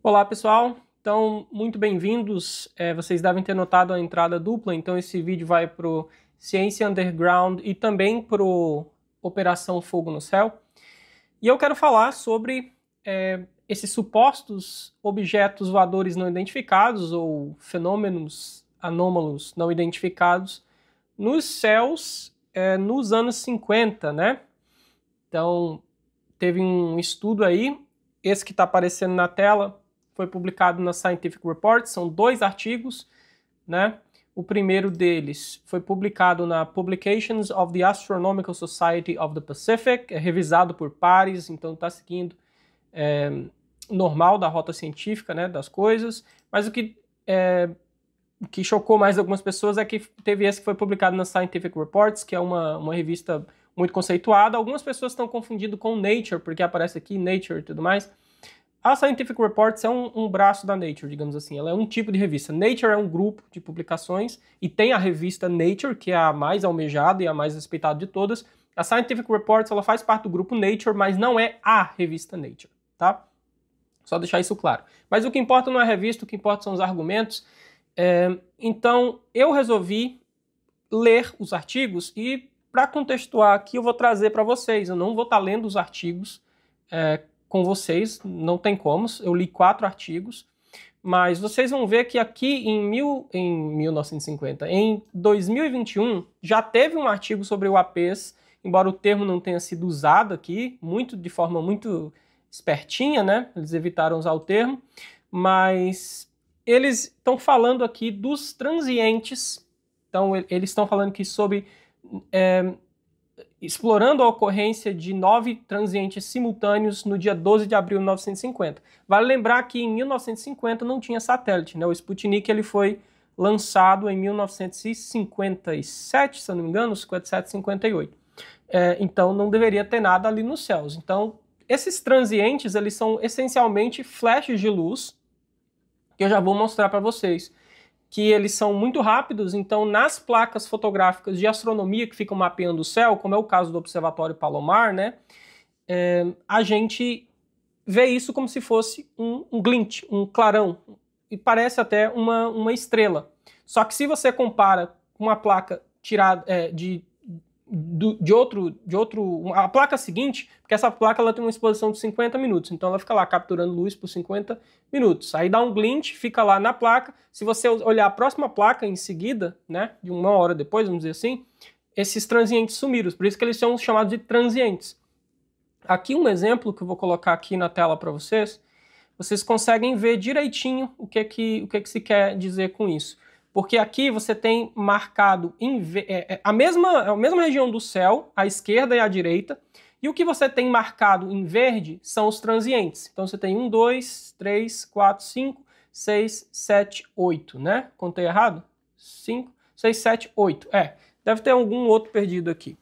Olá pessoal, então muito bem-vindos. Vocês devem ter notado a entrada dupla, então esse vídeo vai para o Ciência Underground e também para o Operação Fogo no Céu. E eu quero falar sobre esses supostos objetos voadores não identificados ou fenômenos anômalos não identificados nos céus nos anos 50, né? Então teve um estudo aí, esse que está aparecendo na tela, foi publicado na Scientific Reports, são 2 artigos, né? O primeiro deles foi publicado na Publications of the Astronomical Society of the Pacific, revisado por pares, então está seguindo normal da rota científica, né, das coisas, mas o que chocou mais algumas pessoas é que teve esse que foi publicado na Scientific Reports, que é uma revista muito conceituada. Algumas pessoas estão confundindo com Nature, porque aparece aqui Nature e tudo mais. A Scientific Reports é um braço da Nature, digamos assim. Ela é um tipo de revista. Nature é um grupo de publicações e tem a revista Nature, que é a mais almejada e a mais respeitada de todas. A Scientific Reports ela faz parte do grupo Nature, mas não é a revista Nature, tá? Só deixar isso claro. Mas o que importa não é a revista, o que importa são os argumentos. Então, eu resolvi ler os artigos e, para contextuar aqui, eu vou trazer para vocês. Eu não vou estar lendo os artigos com vocês, não tem como, eu li 4 artigos, mas vocês vão ver que aqui em 1950, em 2021, já teve um artigo sobre UAPs, embora o termo não tenha sido usado aqui, de forma muito espertinha, né? Eles evitaram usar o termo, mas eles estão falando aqui dos transientes, então eles estão falando aqui sobre explorando a ocorrência de 9 transientes simultâneos no dia 12 de abril de 1950. Vale lembrar que em 1950 não tinha satélite, né? O Sputnik ele foi lançado em 1957, se eu não me engano, 57, 58. Então não deveria ter nada ali nos céus. Então esses transientes eles são essencialmente flashes de luz, que eu já vou mostrar para vocês. Que eles são muito rápidos, então nas placas fotográficas de astronomia que ficam mapeando o céu, como é o caso do Observatório Palomar, né, a gente vê isso como se fosse um glint, um clarão, e parece até uma estrela. Só que se você compara com uma placa tirada a placa seguinte, porque essa placa ela tem uma exposição de 50 minutos, então ela fica lá capturando luz por 50 minutos. Aí dá um glint, fica lá na placa. Se você olhar a próxima placa em seguida, né, de 1 hora depois, vamos dizer assim, esses transientes sumiram. Por isso que eles são chamados de transientes. Aqui um exemplo que eu vou colocar aqui na tela para vocês. Vocês conseguem ver direitinho o que se quer dizer com isso. Porque aqui você tem marcado a mesma região do céu, à esquerda e à direita, e o que você tem marcado em verde são os transientes. Então você tem 1, 2, 3, 4, 5, 6, 7, 8, né? Contei errado? 5, 6, 7, 8. Deve ter algum outro perdido aqui.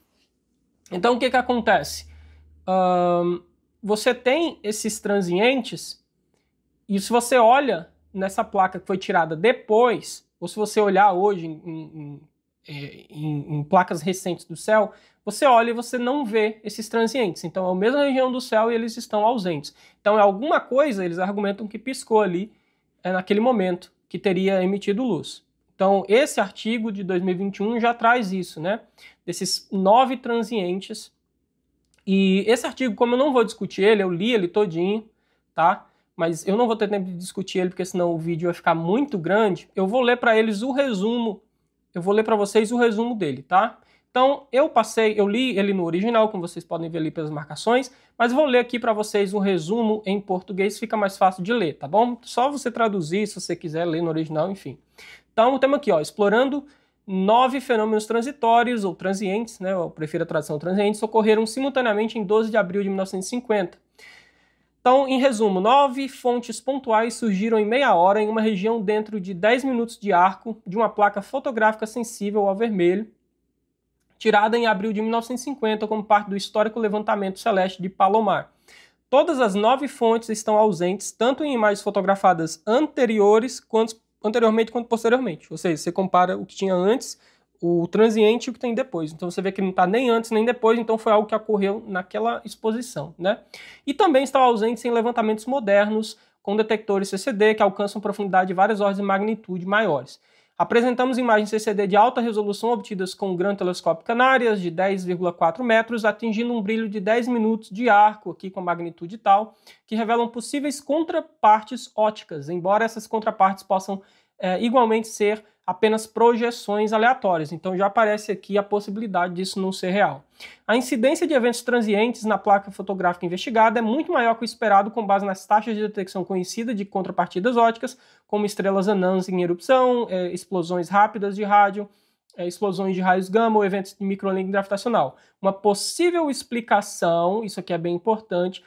Então o que acontece? Você tem esses transientes, e se você olha nessa placa que foi tirada depois, ou se você olhar hoje em placas recentes do céu, você olha e você não vê esses transientes. Então é a mesma região do céu e eles estão ausentes. Então é alguma coisa, eles argumentam que piscou ali naquele momento, que teria emitido luz. Então esse artigo de 2021 já traz isso, né? Desses 9 transientes. E esse artigo, como eu não vou discutir ele, eu li ele todinho, tá? Mas eu não vou ter tempo de discutir ele, porque senão o vídeo vai ficar muito grande. Eu vou ler para eles o resumo, eu vou ler para vocês o resumo dele, tá? Então, eu li ele no original, como vocês podem ver ali pelas marcações, mas vou ler aqui para vocês um resumo em português, fica mais fácil de ler, tá bom? Só você traduzir, se você quiser ler no original, enfim. Então, temos aqui, ó, explorando 9 fenômenos transitórios, ou transientes, né? Eu prefiro a tradução transientes, ocorreram simultaneamente em 12 de abril de 1950. Então, em resumo, 9 fontes pontuais surgiram em meia hora em uma região dentro de 10 minutos de arco de uma placa fotográfica sensível ao vermelho, tirada em abril de 1950 como parte do histórico levantamento celeste de Palomar. Todas as 9 fontes estão ausentes, tanto em imagens fotografadas anteriormente quanto posteriormente. Ou seja, você compara o que tinha antes, o transiente e o que tem depois. Então você vê que não está nem antes nem depois, então foi algo que ocorreu naquela exposição, né? E também estão ausentes em levantamentos modernos, com detectores CCD que alcançam profundidade de várias ordens de magnitude maiores. Apresentamos imagens CCD de alta resolução obtidas com o Grande Telescópio Canarias de 10,4 metros, atingindo um brilho de 10 minutos de arco, aqui com magnitude tal, que revelam possíveis contrapartes ópticas, embora essas contrapartes possam igualmente ser apenas projeções aleatórias. Então já aparece aqui a possibilidade disso não ser real. A incidência de eventos transientes na placa fotográfica investigada é muito maior que o esperado com base nas taxas de detecção conhecidas de contrapartidas ópticas, como estrelas anãs em erupção, explosões rápidas de rádio, explosões de raios gama ou eventos de microlink gravitacional. Uma possível explicação, isso aqui é bem importante,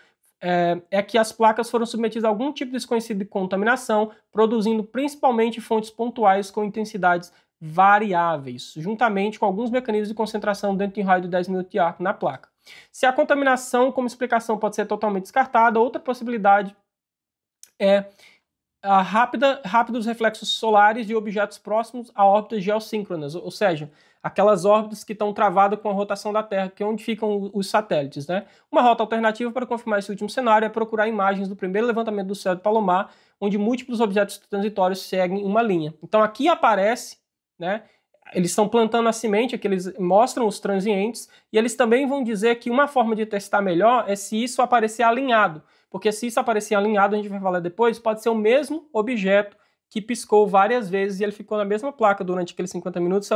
é que as placas foram submetidas a algum tipo desconhecido de contaminação, produzindo principalmente fontes pontuais com intensidades variáveis, juntamente com alguns mecanismos de concentração dentro de um raio de 10 minutos de arco na placa. Se a contaminação como explicação pode ser totalmente descartada, outra possibilidade é rápidos reflexos solares de objetos próximos a órbitas geossíncronas, ou seja, aquelas órbitas que estão travadas com a rotação da Terra, que é onde ficam os satélites, né? Uma rota alternativa para confirmar esse último cenário é procurar imagens do primeiro levantamento do céu de Palomar, onde múltiplos objetos transitórios seguem uma linha. Então aqui aparece, né? Eles estão plantando a semente, aqui eles mostram os transientes, e eles também vão dizer que uma forma de testar melhor é se isso aparecer alinhado, porque se isso aparecer alinhado, a gente vai falar depois, pode ser o mesmo objeto que piscou várias vezes e ele ficou na mesma placa durante aqueles 50 minutos,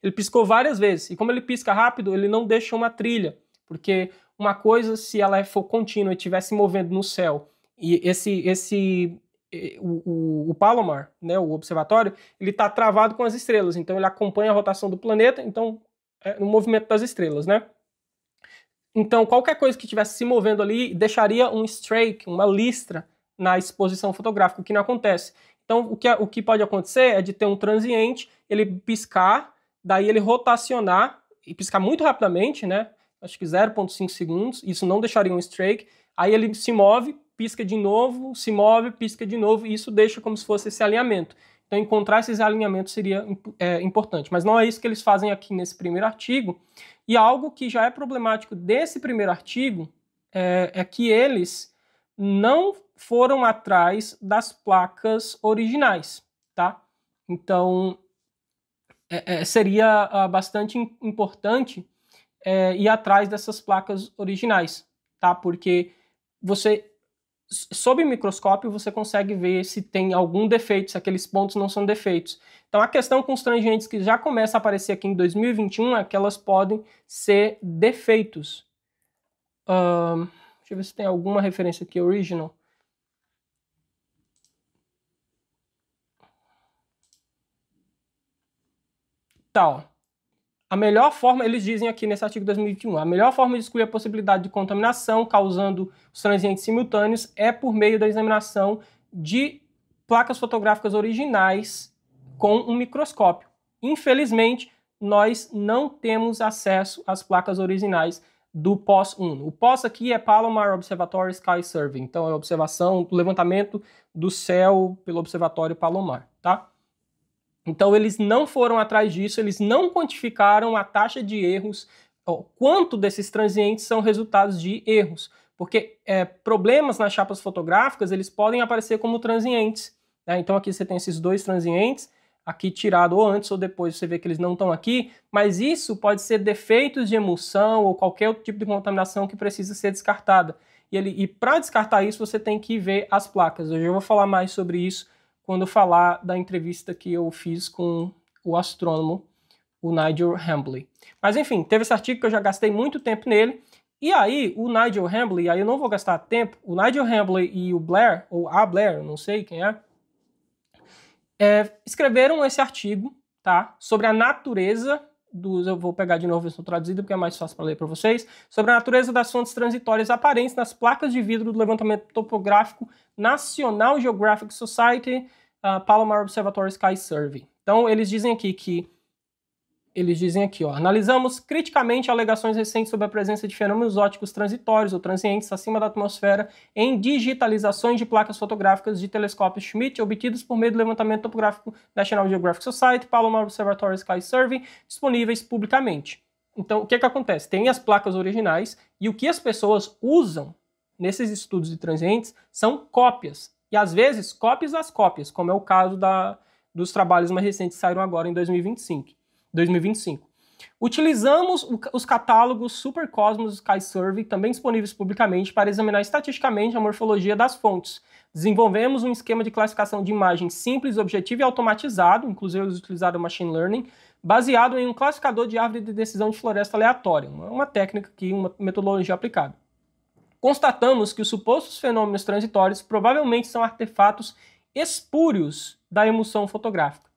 ele piscou várias vezes. E como ele pisca rápido, ele não deixa uma trilha, porque uma coisa, se ela for contínua e estiver se movendo no céu, e o Palomar, né, o observatório, ele está travado com as estrelas, então ele acompanha a rotação do planeta, então no movimento das estrelas, né? Então qualquer coisa que estivesse se movendo ali deixaria um streak, uma listra na exposição fotográfica, o que não acontece. Então o que pode acontecer é de ter um transiente, ele piscar, daí ele rotacionar e piscar muito rapidamente, né? Acho que 0,5 segundos, isso não deixaria um streak, aí ele se move, pisca de novo, se move, pisca de novo, e isso deixa como se fosse esse alinhamento. Então encontrar esses alinhamentos seria importante, mas não é isso que eles fazem aqui nesse primeiro artigo. E algo que já é problemático desse primeiro artigo é que eles não foram atrás das placas originais, tá? Então seria bastante importante ir atrás dessas placas originais, tá? Porque sob o microscópio você consegue ver se tem algum defeito, se aqueles pontos não são defeitos. Então a questão com os transientes que já começa a aparecer aqui em 2021 é que elas podem ser defeitos. Deixa eu ver se tem alguma referência aqui, original. Tal. A melhor forma, eles dizem aqui nesse artigo 2021, a melhor forma de excluir a possibilidade de contaminação causando os transientes simultâneos é por meio da examinação de placas fotográficas originais com um microscópio. Infelizmente, nós não temos acesso às placas originais do POS-1. O POS aqui é Palomar Observatory Sky Survey, então é a observação, o levantamento do céu pelo Observatório Palomar, tá? Então eles não foram atrás disso, eles não quantificaram a taxa de erros, quanto desses transientes são resultados de erros, porque problemas nas chapas fotográficas eles podem aparecer como transientes, né? Então aqui você tem esses dois transientes, aqui tirado ou antes ou depois, você vê que eles não estão aqui, mas isso pode ser defeitos de emulsão ou qualquer outro tipo de contaminação que precisa ser descartada. E para descartar isso você tem que ver as placas. Hoje eu vou falar mais sobre isso quando eu falar da entrevista que eu fiz com o astrônomo, o Nigel Hambly. Mas enfim, teve esse artigo que eu já gastei muito tempo nele, e aí o Nigel Hambly, aí eu não vou gastar tempo, o Nigel Hambly e o Blair, ou a Blair, não sei quem escreveram esse artigo, tá, sobre a natureza eu vou pegar de novo isso traduzido porque é mais fácil para ler para vocês, sobre a natureza das fontes transitórias aparentes nas placas de vidro do levantamento topográfico National Geographic Society Palomar Observatory Sky Survey. Então eles dizem aqui, analisamos criticamente alegações recentes sobre a presença de fenômenos ópticos transitórios ou transientes acima da atmosfera em digitalizações de placas fotográficas de telescópios Schmidt obtidos por meio do levantamento topográfico National Geographic Society, Palomar Observatory Sky Survey, disponíveis publicamente. Então, o que acontece? Tem as placas originais e o que as pessoas usam nesses estudos de transientes são cópias. e às vezes cópias das cópias, como é o caso dos trabalhos mais recentes que saíram agora em 2025. Utilizamos os catálogos SuperCosmos e SkySurvey, também disponíveis publicamente, para examinar estatisticamente a morfologia das fontes. Desenvolvemos um esquema de classificação de imagens simples, objetivo e automatizado, inclusive eles utilizaram Machine Learning, baseado em um classificador de árvore de decisão de floresta aleatória, uma técnica aqui, uma metodologia aplicada. Constatamos que os supostos fenômenos transitórios provavelmente são artefatos espúrios da emulsão fotográfica.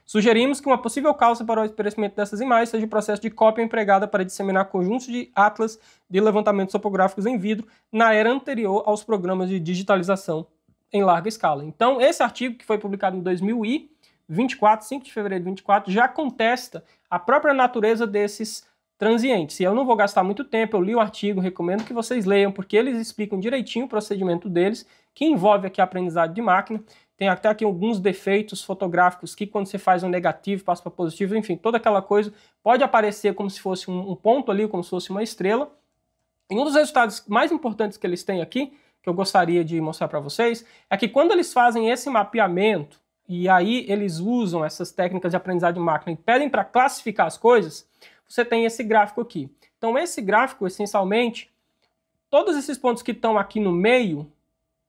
Sugerimos que uma possível causa para o aparecimento dessas imagens seja o processo de cópia empregada para disseminar conjuntos de atlas de levantamentos topográficos em vidro na era anterior aos programas de digitalização em larga escala. Então, esse artigo, que foi publicado em 2024, 5 de fevereiro de 2024, já contesta a própria natureza desses transientes. E eu não vou gastar muito tempo, eu li o artigo, recomendo que vocês leiam, porque eles explicam direitinho o procedimento deles, que envolve aqui a aprendizagem de máquina. Tem até aqui alguns defeitos fotográficos que quando você faz um negativo, passa para positivo, enfim, toda aquela coisa pode aparecer como se fosse um ponto ali, como se fosse uma estrela. E um dos resultados mais importantes que eles têm aqui, que eu gostaria de mostrar para vocês, é que quando eles fazem esse mapeamento, e aí eles usam essas técnicas de aprendizagem de máquina e pedem para classificar as coisas, você tem esse gráfico aqui. Então esse gráfico, essencialmente, todos esses pontos que estão aqui no meio,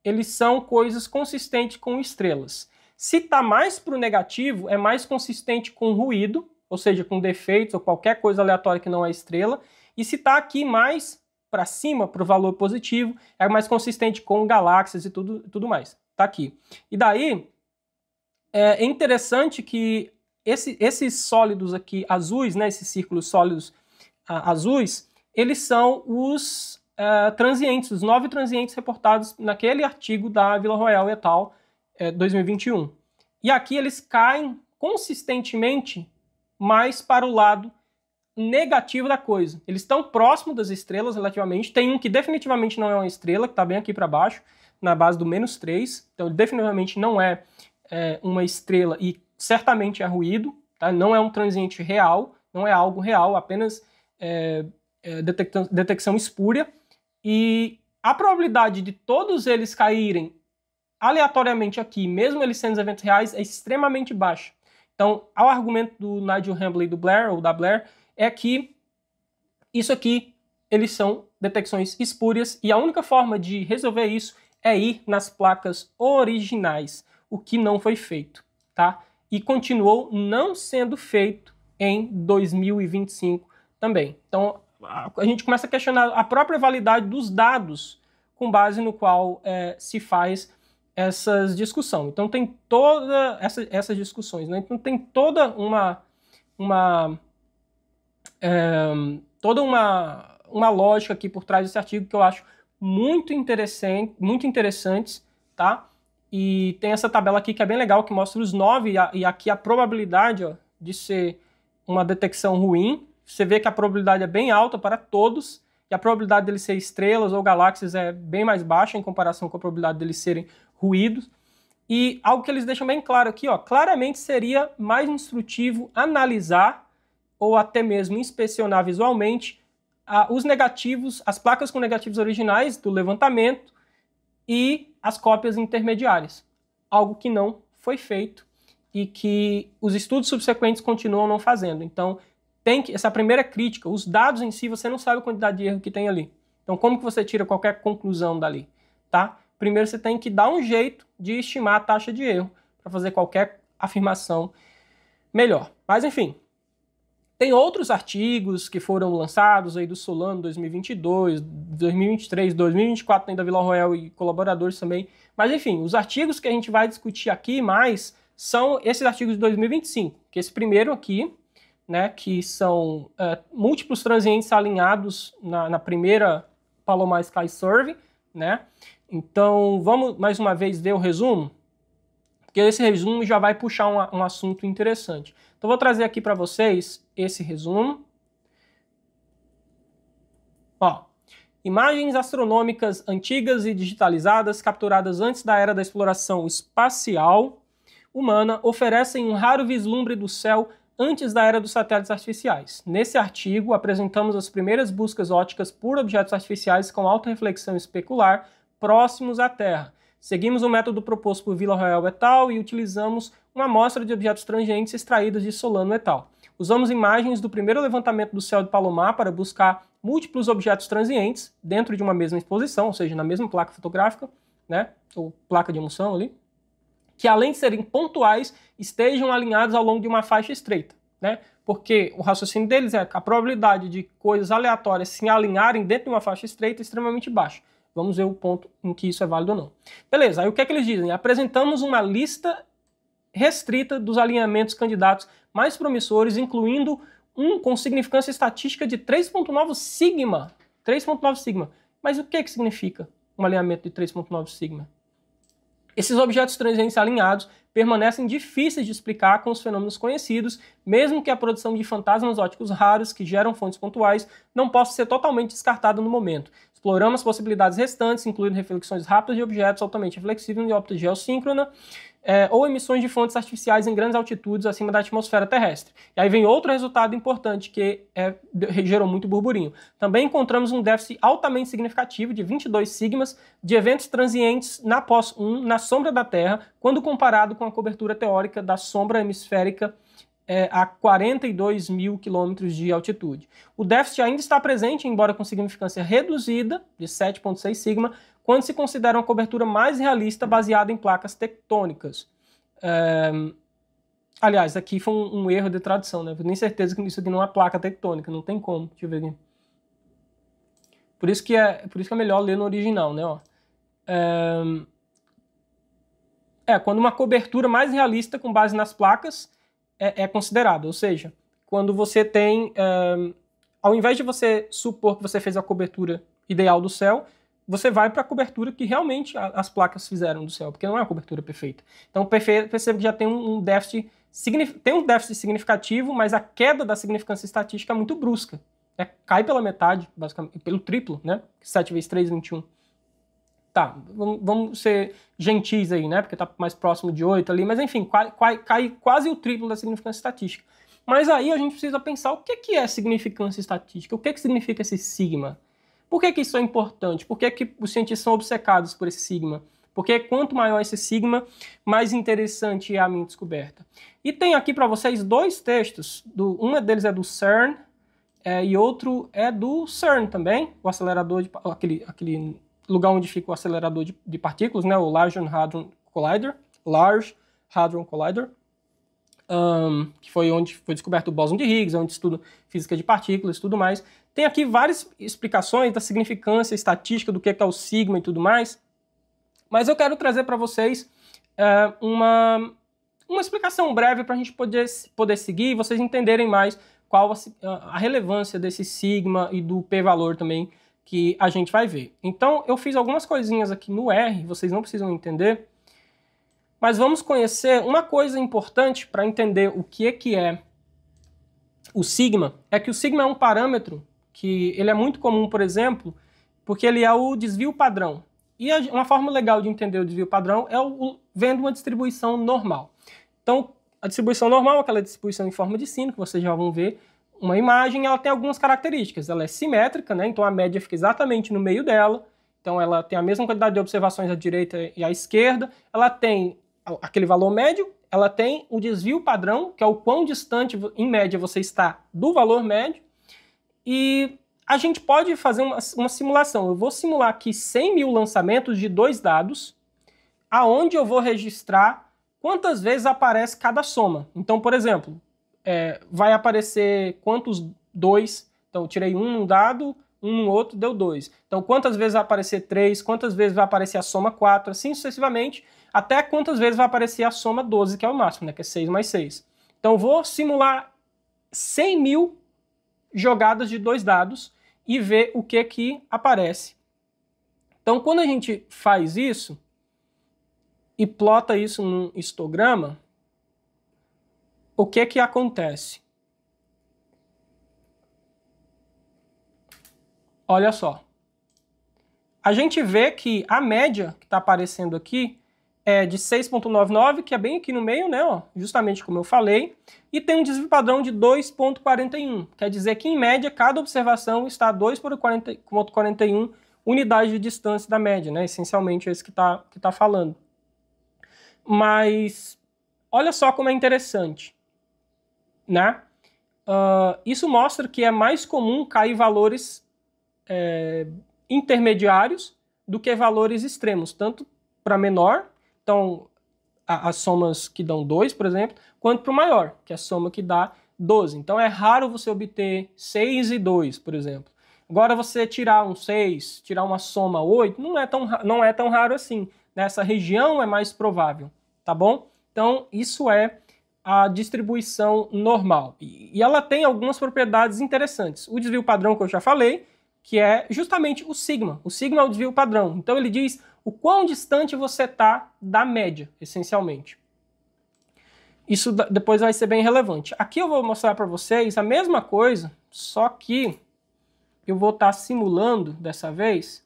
eles são coisas consistentes com estrelas. Se está mais para o negativo, é mais consistente com ruído, ou seja, com defeitos ou qualquer coisa aleatória que não é estrela. E se está aqui mais para cima, para o valor positivo, é mais consistente com galáxias e tudo mais. Está aqui. E daí, é interessante que esses sólidos aqui azuis, né, esses círculos sólidos azuis, eles são os transientes, os 9 transientes reportados naquele artigo da Villarroel et al. 2021. E aqui eles caem consistentemente mais para o lado negativo da coisa. Eles estão próximos das estrelas relativamente. Tem um que definitivamente não é uma estrela, que está bem aqui para baixo, na base do -3. Então ele definitivamente não é uma estrela e certamente é ruído. Tá? Não é um transiente real, não é algo real, apenas detecção espúria. E a probabilidade de todos eles caírem aleatoriamente aqui, mesmo eles sendo eventos reais, é extremamente baixa. Então, o argumento do Nigel Hambly e do Blair, ou da Blair, é que isso aqui, eles são detecções espúrias, e a única forma de resolver isso é ir nas placas originais, o que não foi feito, tá? E continuou não sendo feito em 2025 também. Então, a gente começa a questionar a própria validade dos dados com base no qual se faz essas discussões. Então tem toda essas discussões, né? Então tem toda uma lógica aqui por trás desse artigo que eu acho muito interessantes, tá? E tem essa tabela aqui que é bem legal, que mostra os 9 e aqui a probabilidade, ó, de ser uma detecção ruim. Você vê que a probabilidade é bem alta para todos, e a probabilidade deles serem estrelas ou galáxias é bem mais baixa em comparação com a probabilidade deles serem ruídos. E algo que eles deixam bem claro aqui, ó, claramente seria mais instrutivo analisar ou até mesmo inspecionar visualmente os negativos, as placas com negativos originais do levantamento e as cópias intermediárias. Algo que não foi feito e que os estudos subsequentes continuam não fazendo. Então, essa primeira crítica, os dados em si, você não sabe a quantidade de erro que tem ali. Então, como que você tira qualquer conclusão dali? Tá? Primeiro, você tem que dar um jeito de estimar a taxa de erro para fazer qualquer afirmação melhor. Mas, enfim, tem outros artigos que foram lançados aí do Solano 2022, 2023, 2024, tem da Villarroel e colaboradores também. Mas, enfim, os artigos que a gente vai discutir aqui mais são esses artigos de 2025, que esse primeiro aqui, né, que são múltiplos transientes alinhados na primeira Palomar Sky Survey, né? Então, vamos mais uma vez ver o resumo, porque esse resumo já vai puxar um assunto interessante. Então, vou trazer aqui para vocês esse resumo. Ó, imagens astronômicas antigas e digitalizadas capturadas antes da era da exploração espacial humana oferecem um raro vislumbre do céu antes da era dos satélites artificiais. Nesse artigo, apresentamos as primeiras buscas ópticas por objetos artificiais com alta reflexão especular próximos à Terra. Seguimos o método proposto por Villarroel et al. E utilizamos uma amostra de objetos tangentes extraídas de Solano et al. Usamos imagens do primeiro levantamento do céu de Palomar para buscar múltiplos objetos transientes dentro de uma mesma exposição, ou seja, na mesma placa fotográfica, né, ou placa de emulsão ali, que além de serem pontuais, estejam alinhados ao longo de uma faixa estreita, né? Porque o raciocínio deles é que a probabilidade de coisas aleatórias se alinharem dentro de uma faixa estreita é extremamente baixa. Vamos ver o ponto em que isso é válido ou não. Beleza, aí o que é que eles dizem? Apresentamos uma lista restrita dos alinhamentos candidatos mais promissores, incluindo um com significância estatística de 3.9 sigma. 3.9 sigma. Mas o que significa um alinhamento de 3.9 sigma? Esses objetos transientes alinhados permanecem difíceis de explicar com os fenômenos conhecidos, mesmo que a produção de fantasmas ópticos raros que geram fontes pontuais não possa ser totalmente descartada no momento. Exploramos as possibilidades restantes, incluindo reflexões rápidas de objetos altamente reflexivos de óptica geossíncrona, ou emissões de fontes artificiais em grandes altitudes acima da atmosfera terrestre. E aí vem outro resultado importante que gerou muito burburinho. Também encontramos um déficit altamente significativo de 22 sigmas de eventos transientes na pós-1 na sombra da Terra, quando comparado com a cobertura teórica da sombra hemisférica a 42 mil quilômetros de altitude. O déficit ainda está presente, embora com significância reduzida, de 7,6 sigma, quando se considera uma cobertura mais realista baseada em placas tectônicas. Aliás, aqui foi um erro de tradução, né? Eu tenho certeza que isso aqui não é uma placa tectônica, não tem como. Deixa eu ver aqui. Por isso que é melhor ler no original, né? Ó. Quando uma cobertura mais realista com base nas placas é considerada, ou seja, quando você tem, ao invés de você supor que você fez a cobertura ideal do céu, você vai para a cobertura que realmente as placas fizeram do céu, porque não é uma cobertura perfeita. Então percebe que já tem um déficit significativo, mas a queda da significância estatística é muito brusca. Cai pela metade, basicamente, pelo triplo, né? 7 vezes 3, 21. Tá, vamos ser gentis aí, né? Porque tá mais próximo de 8 ali, mas enfim, cai quase o triplo da significância estatística. Mas aí a gente precisa pensar o que é significância estatística, o que significa esse sigma? Por que isso é importante? Por que os cientistas são obcecados por esse sigma? Porque quanto maior esse sigma, mais interessante é a minha descoberta. E tem aqui para vocês dois textos, um deles é do CERN e outro é do CERN também, o acelerador, aquele lugar onde fica o acelerador de partículas, né, o Large Hadron Collider, que foi onde foi descoberto o bóson de Higgs, onde estuda física de partículas e tudo mais. Tem aqui várias explicações da significância estatística do que é o sigma e tudo mais, mas eu quero trazer para vocês uma explicação breve para a gente poder seguir e vocês entenderem mais qual a relevância desse sigma e do p-valor também que a gente vai ver. Então, eu fiz algumas coisinhas aqui no R, vocês não precisam entender, mas vamos conhecer uma coisa importante para entender o que é o sigma, é que o sigma é um parâmetro que ele é muito comum, por exemplo, porque ele é o desvio padrão. E uma forma legal de entender o desvio padrão é vendo uma distribuição normal. Então, a distribuição normal, aquela distribuição em forma de sino, que vocês já vão ver, uma imagem, ela tem algumas características. Ela é simétrica, né? Então a média fica exatamente no meio dela. Então ela tem a mesma quantidade de observações à direita e à esquerda. Ela tem aquele valor médio, ela tem o desvio padrão, que é o quão distante, em média, você está do valor médio. E a gente pode fazer uma simulação. Eu vou simular aqui 100 mil lançamentos de 2 dados, aonde eu vou registrar quantas vezes aparece cada soma. Então, por exemplo, vai aparecer quantos 2, então eu tirei um num dado, um no outro, deu 2. Então quantas vezes vai aparecer 3, quantas vezes vai aparecer a soma 4, assim sucessivamente, até quantas vezes vai aparecer a soma 12, que é o máximo, né, que é 6 mais 6. Então eu vou simular 100 mil jogadas de 2 dados e ver o que aparece. Então quando a gente faz isso e plota isso num histograma, o que acontece? Olha só. A gente vê que a média que está aparecendo aqui é de 6,99, que é bem aqui no meio, né? Ó, justamente como eu falei. E tem um desvio padrão de 2,41. Quer dizer que, em média, cada observação está a 2,41 unidade de distância da média, né? Essencialmente é isso que tá falando. Mas olha só como é interessante, né? Isso mostra que é mais comum cair valores intermediários do que valores extremos, tanto para menor, então as somas que dão 2, por exemplo, quanto para o maior, que é a soma que dá 12. Então é raro você obter 6 e 2, por exemplo. Agora você tirar um 6, tirar uma soma 8, não é tão raro assim. Nessa região é mais provável, tá bom? Então isso é a distribuição normal. E ela tem algumas propriedades interessantes. O desvio padrão que eu já falei, que é justamente o sigma. O sigma é o desvio padrão. Então ele diz o quão distante você está da média, essencialmente. Isso depois vai ser bem relevante. Aqui eu vou mostrar para vocês a mesma coisa, só que eu vou estar simulando, dessa vez,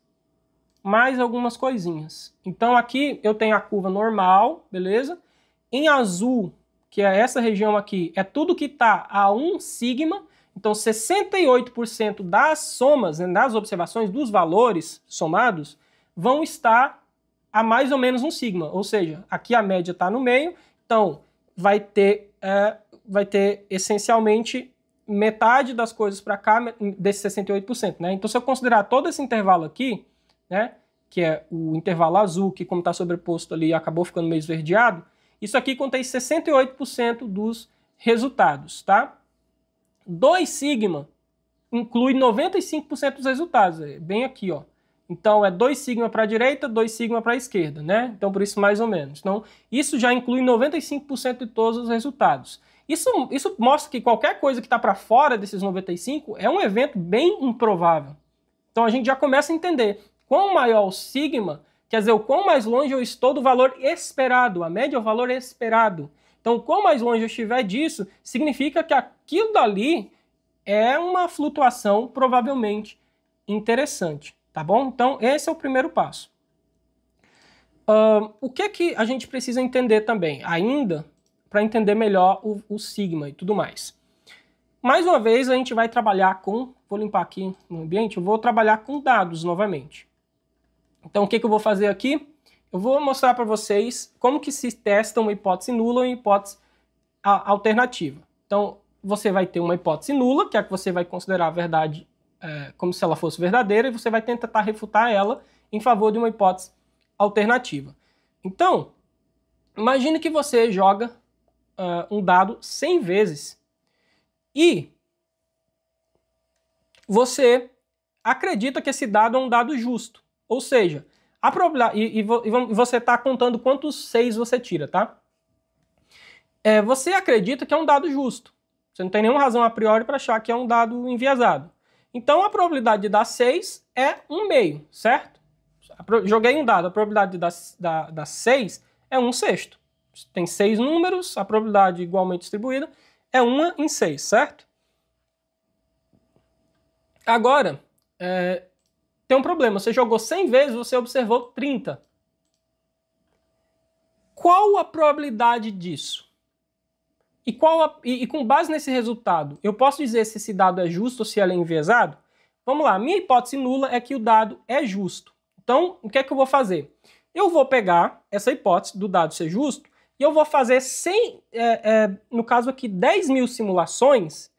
mais algumas coisinhas. Então aqui eu tenho a curva normal, beleza? Em azul, que é essa região aqui, é tudo que está a 1 sigma. Então 68% das somas, né, das observações dos valores somados, vão estar a mais ou menos 1 sigma. Ou seja, aqui a média está no meio, então vai ter essencialmente metade das coisas para cá desse 68%, né? Então se eu considerar todo esse intervalo aqui, né, que é o intervalo azul, que como está sobreposto ali acabou ficando meio esverdeado, isso aqui contém 68% dos resultados, tá? 2 sigma inclui 95% dos resultados, bem aqui, ó. Então é 2 sigma para a direita, 2 sigma para a esquerda, né? Então por isso mais ou menos. Então isso já inclui 95% de todos os resultados. Isso mostra que qualquer coisa que está para fora desses 95 é um evento bem improvável. Então a gente já começa a entender quão maior o sigma, quer dizer, o quão mais longe eu estou do valor esperado. A média é o valor esperado. Então, quanto mais longe eu estiver disso, significa que aquilo dali é uma flutuação provavelmente interessante, tá bom? Então, esse é o primeiro passo. O que a gente precisa entender também, ainda, para entender melhor o sigma e tudo mais? Mais uma vez, a gente vai trabalhar com... Vou limpar aqui no ambiente, eu vou trabalhar com dados novamente. Então, o que eu vou fazer aqui? Eu vou mostrar para vocês como que se testa uma hipótese nula e uma hipótese alternativa. Então, você vai ter uma hipótese nula, que é a que você vai considerar a verdade como se ela fosse verdadeira, e você vai tentar refutar ela em favor de uma hipótese alternativa. Então, imagine que você joga um dado 100 vezes e você acredita que esse dado é um dado justo. Ou seja, a probabilidade, e você está contando quantos 6 você tira, tá? Você acredita que é um dado justo. Você não tem nenhuma razão a priori para achar que é um dado enviesado. Então a probabilidade de dar 6 é 1/2, certo? Joguei um dado, a probabilidade de dar 6 é 1/6. Tem 6 números, a probabilidade igualmente distribuída é 1 em 6, certo? Agora, tem um problema, você jogou 100 vezes, você observou 30. Qual a probabilidade disso? E com base nesse resultado, eu posso dizer se esse dado é justo ou se ele é enviesado? Vamos lá, minha hipótese nula é que o dado é justo. Então, o que é que eu vou fazer? Eu vou pegar essa hipótese do dado ser justo e eu vou fazer no caso aqui, 10.000 simulações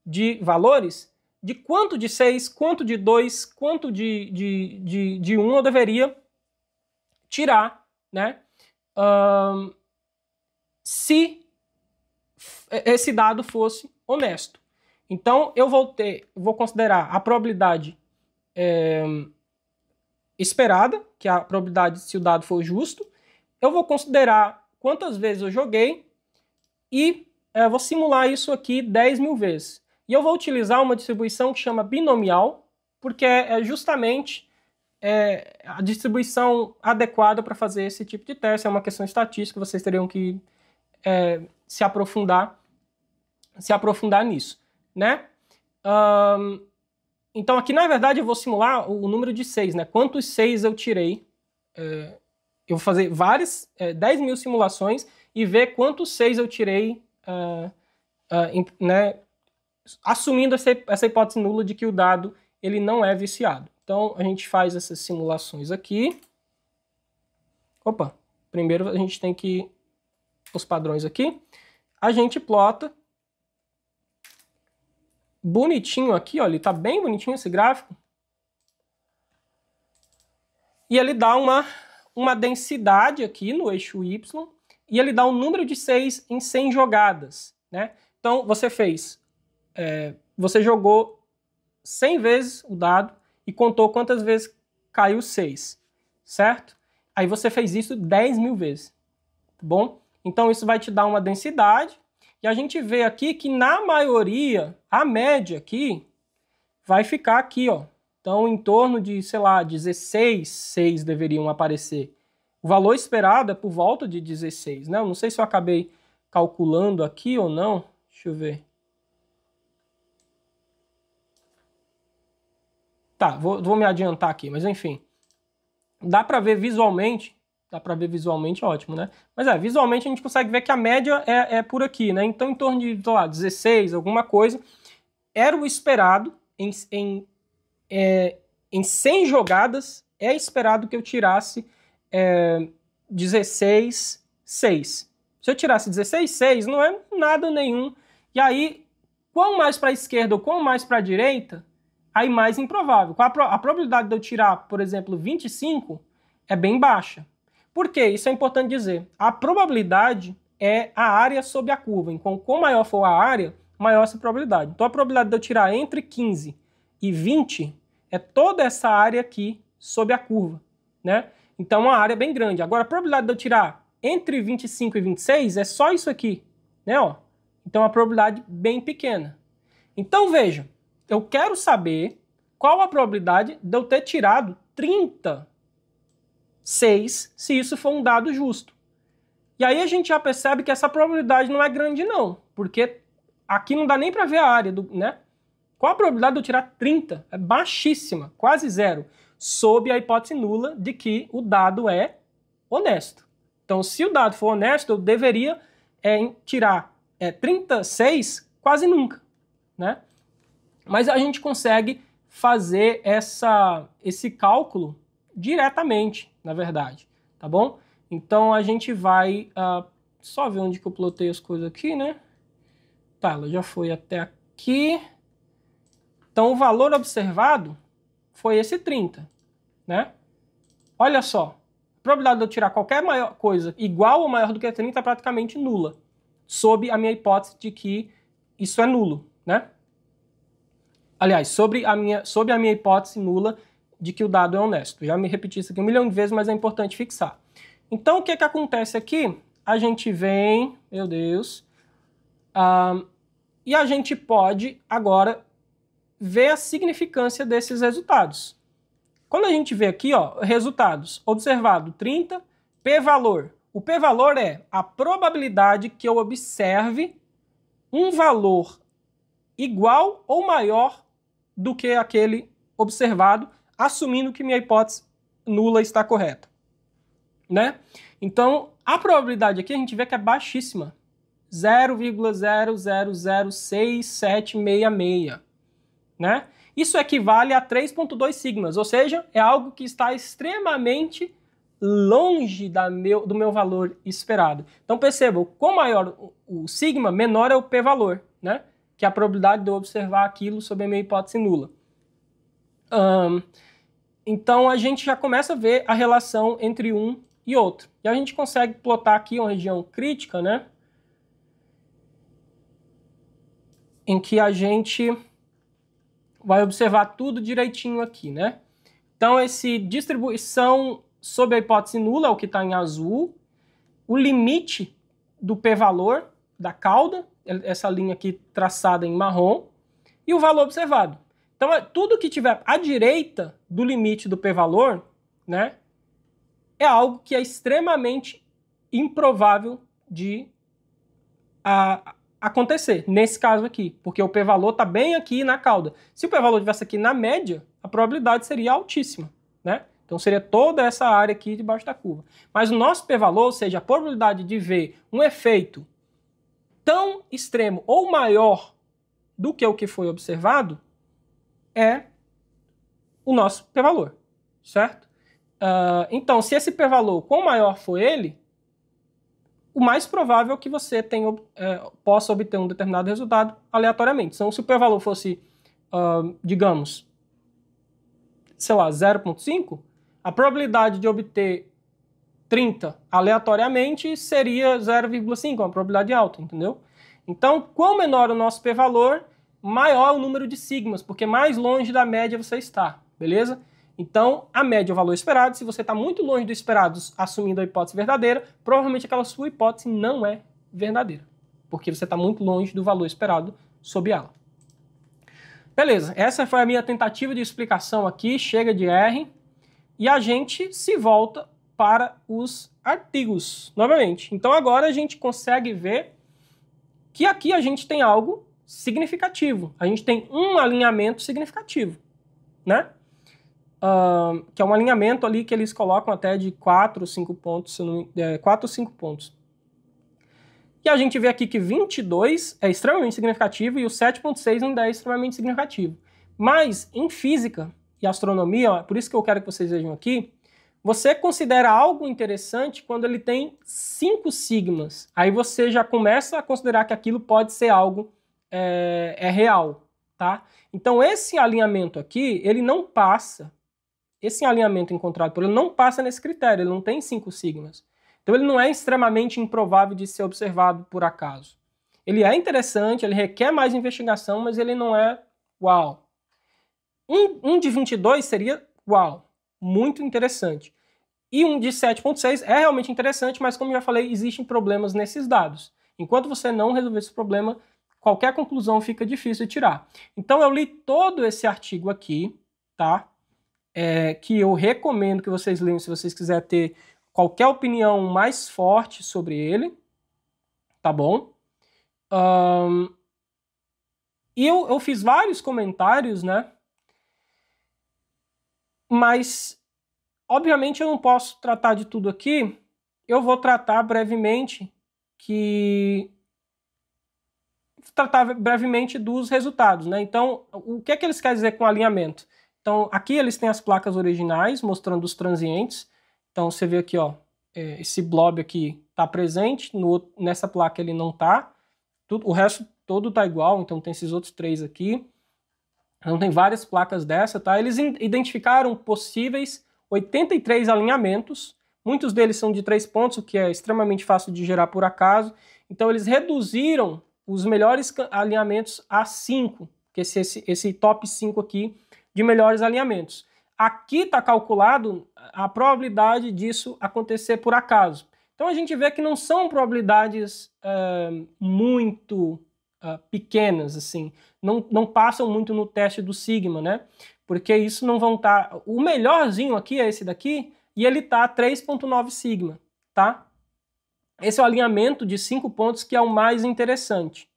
de valores de quanto de 6, quanto de 2, quanto de 1 eu deveria tirar, né? Se esse dado fosse honesto. Então, eu vou considerar a probabilidade esperada, que é a probabilidade se o dado for justo. Eu vou considerar quantas vezes eu joguei e vou simular isso aqui 10.000 vezes. E eu vou utilizar uma distribuição que chama binomial, porque é justamente a distribuição adequada para fazer esse tipo de teste. É uma questão estatística, vocês teriam que se aprofundar nisso, né? Então aqui na verdade eu vou simular o número de 6, né? Quantos 6 eu tirei? Eu vou fazer 10.000 simulações e ver quantos 6 eu tirei, né? Assumindo essa hipótese nula de que o dado ele não é viciado. Então, a gente faz essas simulações aqui. Opa, primeiro a gente tem que... os padrões aqui. A gente plota bonitinho aqui, ó, ele tá bem bonitinho esse gráfico. E ele dá uma densidade aqui no eixo Y, e ele dá um número de 6 em 100 jogadas, né? Então, você jogou 100 vezes o dado e contou quantas vezes caiu 6, certo? Aí você fez isso 10.000 vezes, tá bom? Então, isso vai te dar uma densidade, e a gente vê aqui que, na maioria, a média aqui vai ficar aqui, ó. Então, em torno de, sei lá, 16, 6 deveriam aparecer. O valor esperado é por volta de 16, né? Eu não sei se eu acabei calculando aqui ou não. Deixa eu ver. Tá, vou me adiantar aqui, mas enfim. Dá para ver visualmente. Dá para ver visualmente, ótimo, né? Mas visualmente a gente consegue ver que a média é por aqui, né? Então, em torno de, sei lá, 16, alguma coisa. Era o esperado em 100 jogadas, é esperado que eu tirasse 16, 6. Se eu tirasse 16, 6, não é nada nenhum. E aí, quanto mais para a esquerda ou quanto mais para a direita, aí mais improvável. A probabilidade de eu tirar, por exemplo, 25 é bem baixa. Por quê? Isso é importante dizer. A probabilidade é a área sobre a curva. Então, quanto maior for a área, maior essa probabilidade. Então, a probabilidade de eu tirar entre 15 e 20 é toda essa área aqui sob a curva, né? Então, uma área bem grande. Agora, a probabilidade de eu tirar entre 25 e 26 é só isso aqui, né? Ó. Então, a probabilidade bem pequena. Então, veja, eu quero saber qual a probabilidade de eu ter tirado 36, se isso for um dado justo. E aí a gente já percebe que essa probabilidade não é grande, não, porque aqui não dá nem para ver a área, né? Qual a probabilidade de eu tirar 30? É baixíssima, quase zero, sob a hipótese nula de que o dado é honesto. Então, se o dado for honesto, eu deveria tirar 36 quase nunca, né? Mas a gente consegue fazer esse cálculo diretamente, na verdade, tá bom? Então, a gente vai só ver onde que eu plotei as coisas aqui, né? Tá, ela já foi até aqui. Então, o valor observado foi esse 30, né? Olha só, a probabilidade de eu tirar qualquer coisa igual ou maior do que 30 é praticamente nula, sob a minha hipótese de que isso é nulo, né? Aliás, sob a minha hipótese nula de que o dado é honesto. Já me repeti isso aqui 1 milhão de vezes, mas é importante fixar. Então, o que acontece aqui? A gente vem, meu Deus, e a gente pode agora ver a significância desses resultados. Quando a gente vê aqui, ó, resultados, observado 30, p-valor. O p-valor é a probabilidade que eu observe um valor igual ou maior do que aquele observado, assumindo que minha hipótese nula está correta, né? Então, a probabilidade aqui a gente vê que é baixíssima, 0,00066766. Né? Isso equivale a 3,2 sigmas, ou seja, é algo que está extremamente longe do meu valor esperado. Então perceba, quanto maior o sigma, menor é o p-valor, né? Que é a probabilidade de eu observar aquilo sob a minha hipótese nula. Então a gente já começa a ver a relação entre um e outro. E a gente consegue plotar aqui uma região crítica, né? Em que a gente vai observar tudo direitinho aqui, né? Então, essa distribuição sob a hipótese nula é o que está em azul. O limite do p-valor da cauda, essa linha aqui traçada em marrom, e o valor observado. Então, tudo que tiver à direita do limite do p-valor, né, é algo que é extremamente improvável de acontecer, nesse caso aqui, porque o p-valor está bem aqui na cauda. Se o p-valor estivesse aqui na média, a probabilidade seria altíssima, né? Então seria toda essa área aqui debaixo da curva. Mas o nosso p-valor, ou seja, a probabilidade de ver um efeito tão extremo ou maior do que o que foi observado, é o nosso p-valor, certo? Então, se esse p-valor, quanto maior for ele, o mais provável é que você possa obter um determinado resultado aleatoriamente. Então, se o p-valor fosse, digamos, sei lá, 0,5, a probabilidade de obter 30 aleatoriamente seria 0,5, uma probabilidade alta, entendeu? Então, quanto menor o nosso p-valor, maior o número de sigmas, porque mais longe da média você está, beleza? Então, a média é o valor esperado. Se você está muito longe do esperado, assumindo a hipótese verdadeira, provavelmente aquela sua hipótese não é verdadeira, porque você está muito longe do valor esperado sob ela. Beleza, essa foi a minha tentativa de explicação aqui, chega de R, e a gente se volta para os artigos, novamente. Então agora a gente consegue ver que aqui a gente tem algo significativo. A gente tem um alinhamento significativo, né? Que é um alinhamento ali que eles colocam até de 4 ou 5 pontos, 4 ou 5 pontos. E a gente vê aqui que 22 é extremamente significativo e o 7,6 ainda é extremamente significativo. Mas em física e astronomia, por isso que eu quero que vocês vejam aqui, você considera algo interessante quando ele tem 5 sigmas. Aí você já começa a considerar que aquilo pode ser algo real, tá? Então esse alinhamento aqui, ele não passa, esse alinhamento encontrado por ele não passa nesse critério, ele não tem 5 sigmas. Então ele não é extremamente improvável de ser observado por acaso. Ele é interessante, ele requer mais investigação, mas ele não é uau. Um de 22 seria uau, muito interessante. E um de 7,6 é realmente interessante, mas como já falei, existem problemas nesses dados. Enquanto você não resolver esse problema, qualquer conclusão fica difícil de tirar. Então eu li todo esse artigo aqui, tá? Que eu recomendo que vocês leiam se vocês quiserem ter qualquer opinião mais forte sobre ele, tá bom? E eu fiz vários comentários, né? Mas, obviamente, eu não posso tratar de tudo aqui. Eu vou tratar brevemente dos resultados, né? Então, o que é que eles querem dizer com alinhamento? Então, aqui eles têm as placas originais mostrando os transientes. Então você vê aqui, ó, esse blob aqui está presente, nessa placa ele não está, o resto todo está igual, então tem esses outros 3 aqui. Então tem várias placas dessa, tá? Eles identificaram possíveis 83 alinhamentos, muitos deles são de 3 pontos, o que é extremamente fácil de gerar por acaso. Então eles reduziram os melhores alinhamentos a 5, que esse top 5 aqui de melhores alinhamentos. Aqui está calculado a probabilidade disso acontecer por acaso. Então a gente vê que não são probabilidades muito pequenas, assim, não passam muito no teste do sigma, né? Porque isso não vão estar... O melhorzinho aqui é esse daqui, e ele está 3,9 sigma, tá? Esse é o alinhamento de 5 pontos que é o mais interessante.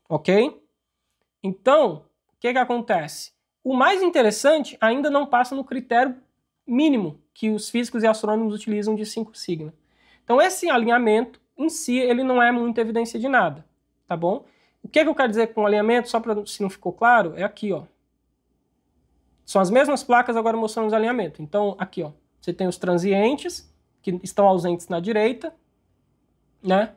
Ok? Então, o que acontece? O mais interessante ainda não passa no critério mínimo que os físicos e astrônomos utilizam de 5 sigma. Então esse alinhamento em si ele não é muita evidência de nada, tá bom? O que eu quero dizer com alinhamento, só para se não ficou claro, é aqui, ó. São as mesmas placas agora mostrando os alinhamentos. Então aqui, ó, você tem os transientes que estão ausentes na direita, né?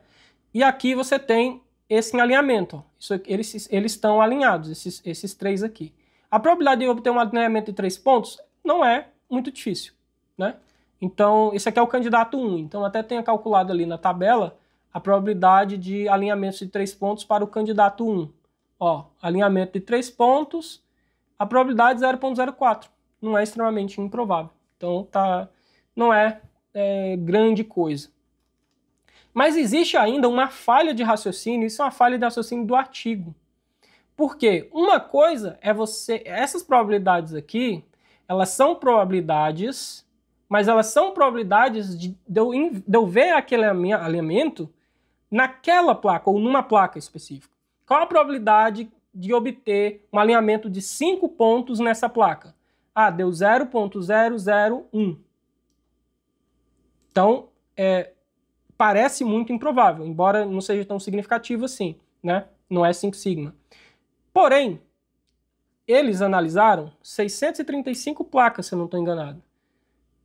E aqui você tem esse alinhamento, ó. Eles estão alinhados, esses 3 aqui. A probabilidade de obter um alinhamento de 3 pontos não é muito difícil, né? Então, esse aqui é o candidato 1. Então, até tenha calculado ali na tabela a probabilidade de alinhamento de 3 pontos para o candidato 1. Ó, alinhamento de 3 pontos, a probabilidade 0,04. Não é extremamente improvável. Então, não é grande coisa. Mas existe ainda uma falha de raciocínio, isso é uma falha de raciocínio do artigo. Porque uma coisa é essas probabilidades aqui, elas são probabilidades, mas elas são probabilidades de eu ver aquele alinhamento naquela placa, ou numa placa específica. Qual a probabilidade de obter um alinhamento de 5 pontos nessa placa? Ah, deu 0,001. Então, parece muito improvável, embora não seja tão significativo assim, né? Não é 5 sigma. Porém, eles analisaram 635 placas, se eu não estou enganado.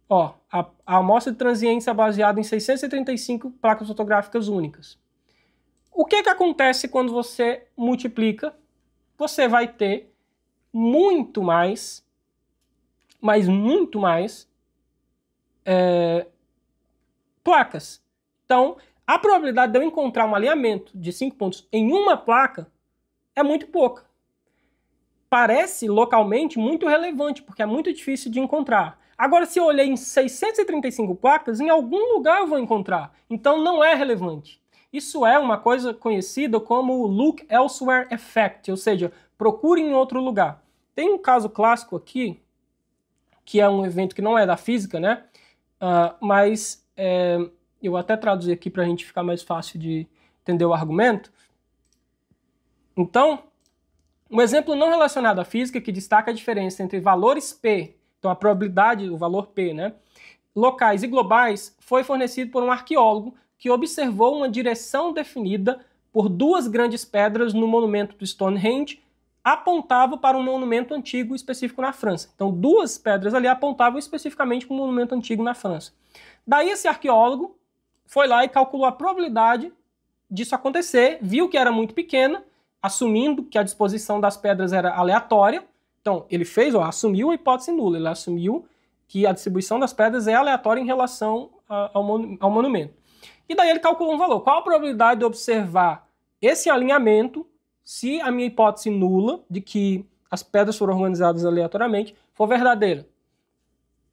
Ó, a amostra de transiência é baseada em 635 placas fotográficas únicas. O que acontece quando você multiplica? Você vai ter muito mais, mas muito mais placas. Então, a probabilidade de eu encontrar um alinhamento de 5 pontos em uma placa é muito pouca. Parece localmente muito relevante, porque é muito difícil de encontrar. Agora, se eu olhei em 635 placas, em algum lugar eu vou encontrar. Então, não é relevante. Isso é uma coisa conhecida como Look Elsewhere Effect, ou seja, procure em outro lugar. Tem um caso clássico aqui, que é um evento que não é da física, né? Mas eu vou até traduzir aqui para a gente ficar mais fácil de entender o argumento. Então, um exemplo não relacionado à física que destaca a diferença entre valores P, então a probabilidade, o valor P, né, locais e globais, foi fornecido por um arqueólogo que observou uma direção definida por duas grandes pedras no monumento do Stonehenge, apontava para um monumento antigo específico na França. Então, duas pedras ali apontavam especificamente para um monumento antigo na França. Daí esse arqueólogo foi lá e calculou a probabilidade disso acontecer, viu que era muito pequena, assumindo que a disposição das pedras era aleatória. Então, ele assumiu a hipótese nula, ele assumiu que a distribuição das pedras é aleatória em relação ao monumento. E daí ele calculou um valor. Qual a probabilidade de observar esse alinhamento se a minha hipótese nula de que as pedras foram organizadas aleatoriamente for verdadeira?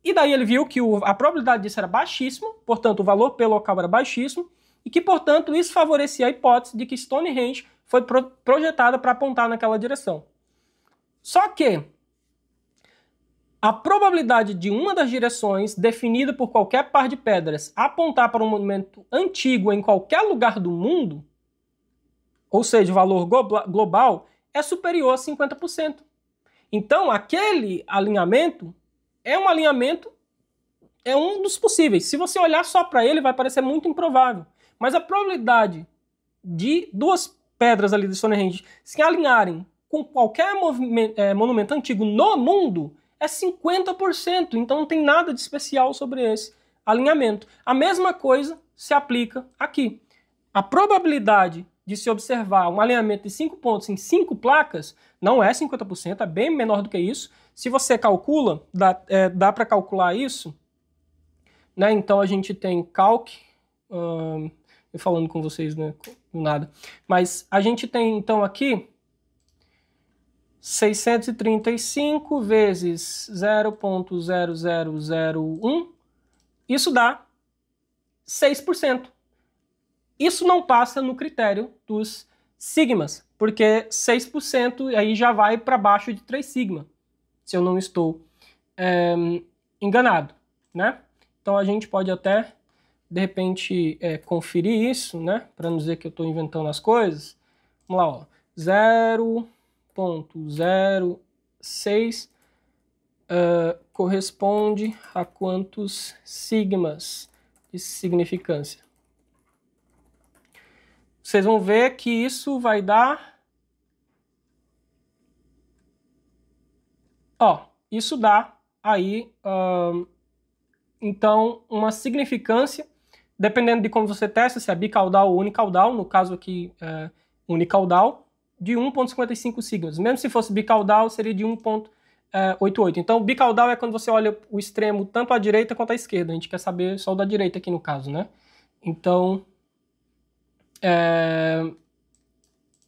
E daí ele viu que a probabilidade disso era baixíssima, portanto o valor P local era baixíssimo, e que, portanto, isso favorecia a hipótese de que Stonehenge foi projetada para apontar naquela direção. Só que a probabilidade de uma das direções, definida por qualquer par de pedras, apontar para um monumento antigo em qualquer lugar do mundo, ou seja, o valor global, é superior a 50%. Então, aquele alinhamento é um dos possíveis. Se você olhar só para ele, vai parecer muito improvável. Mas a probabilidade de duas pedras ali de Stonehenge se alinharem com qualquer monumento antigo no mundo é 50%. Então não tem nada de especial sobre esse alinhamento. A mesma coisa se aplica aqui. A probabilidade de se observar um alinhamento de 5 pontos em 5 placas não é 50%, é bem menor do que isso. Se você calcula, dá para calcular isso, né? Então a gente tem eu falando com vocês, né, do nada. Mas a gente tem, então, aqui 635 vezes 0,0001, isso dá 6%. Isso não passa no critério dos sigmas, porque 6% aí já vai para baixo de 3 sigma, se eu não estou enganado, né? Então a gente pode até de repente conferir isso, né, para não dizer que eu estou inventando as coisas. Vamos lá, ó, 0,06 corresponde a quantos sigmas de significância? Vocês vão ver que isso vai dar, ó, isso dá aí, então, uma significância, dependendo de como você testa, se é bicaudal ou unicaudal, no caso aqui unicaudal, de 1,55 sigmas. Mesmo se fosse bicaudal, seria de 1,88. Então, bicaudal é quando você olha o extremo tanto à direita quanto à esquerda. A gente quer saber só o da direita aqui no caso, né? Então,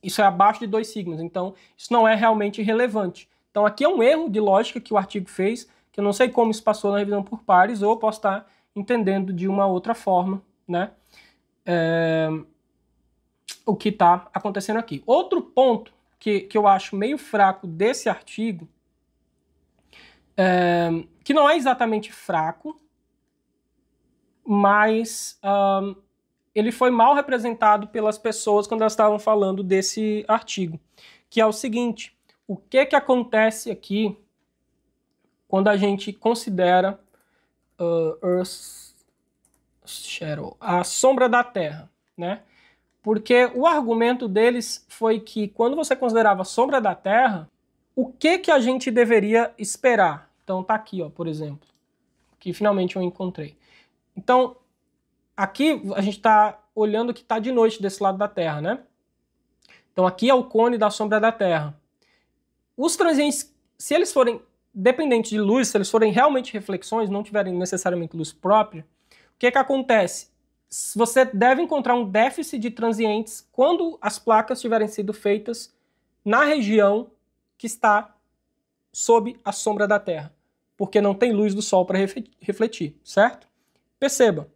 isso é abaixo de 2 sigmas. Então, isso não é realmente relevante. Então, aqui é um erro de lógica que o artigo fez, que eu não sei como isso passou na revisão por pares, ou eu posso estar entendendo de uma outra forma, né? O que está acontecendo aqui. Outro ponto que eu acho meio fraco desse artigo, que não é exatamente fraco, mas ele foi mal representado pelas pessoas quando elas estavam falando desse artigo, que é o seguinte: o que acontece aqui quando a gente considera Earth's Shadow, a sombra da Terra, né? Porque o argumento deles foi que quando você considerava a sombra da Terra, o que a gente deveria esperar? Então tá aqui, ó, por exemplo, que finalmente eu encontrei. Então, aqui a gente está olhando que está de noite desse lado da Terra, né? Então aqui é o cone da sombra da Terra. Os transientes, se eles forem dependentes de luz, se eles forem realmente reflexões, não tiverem necessariamente luz própria, o que acontece? Você deve encontrar um déficit de transientes quando as placas tiverem sido feitas na região que está sob a sombra da Terra, porque não tem luz do Sol para refletir, certo? Perceba,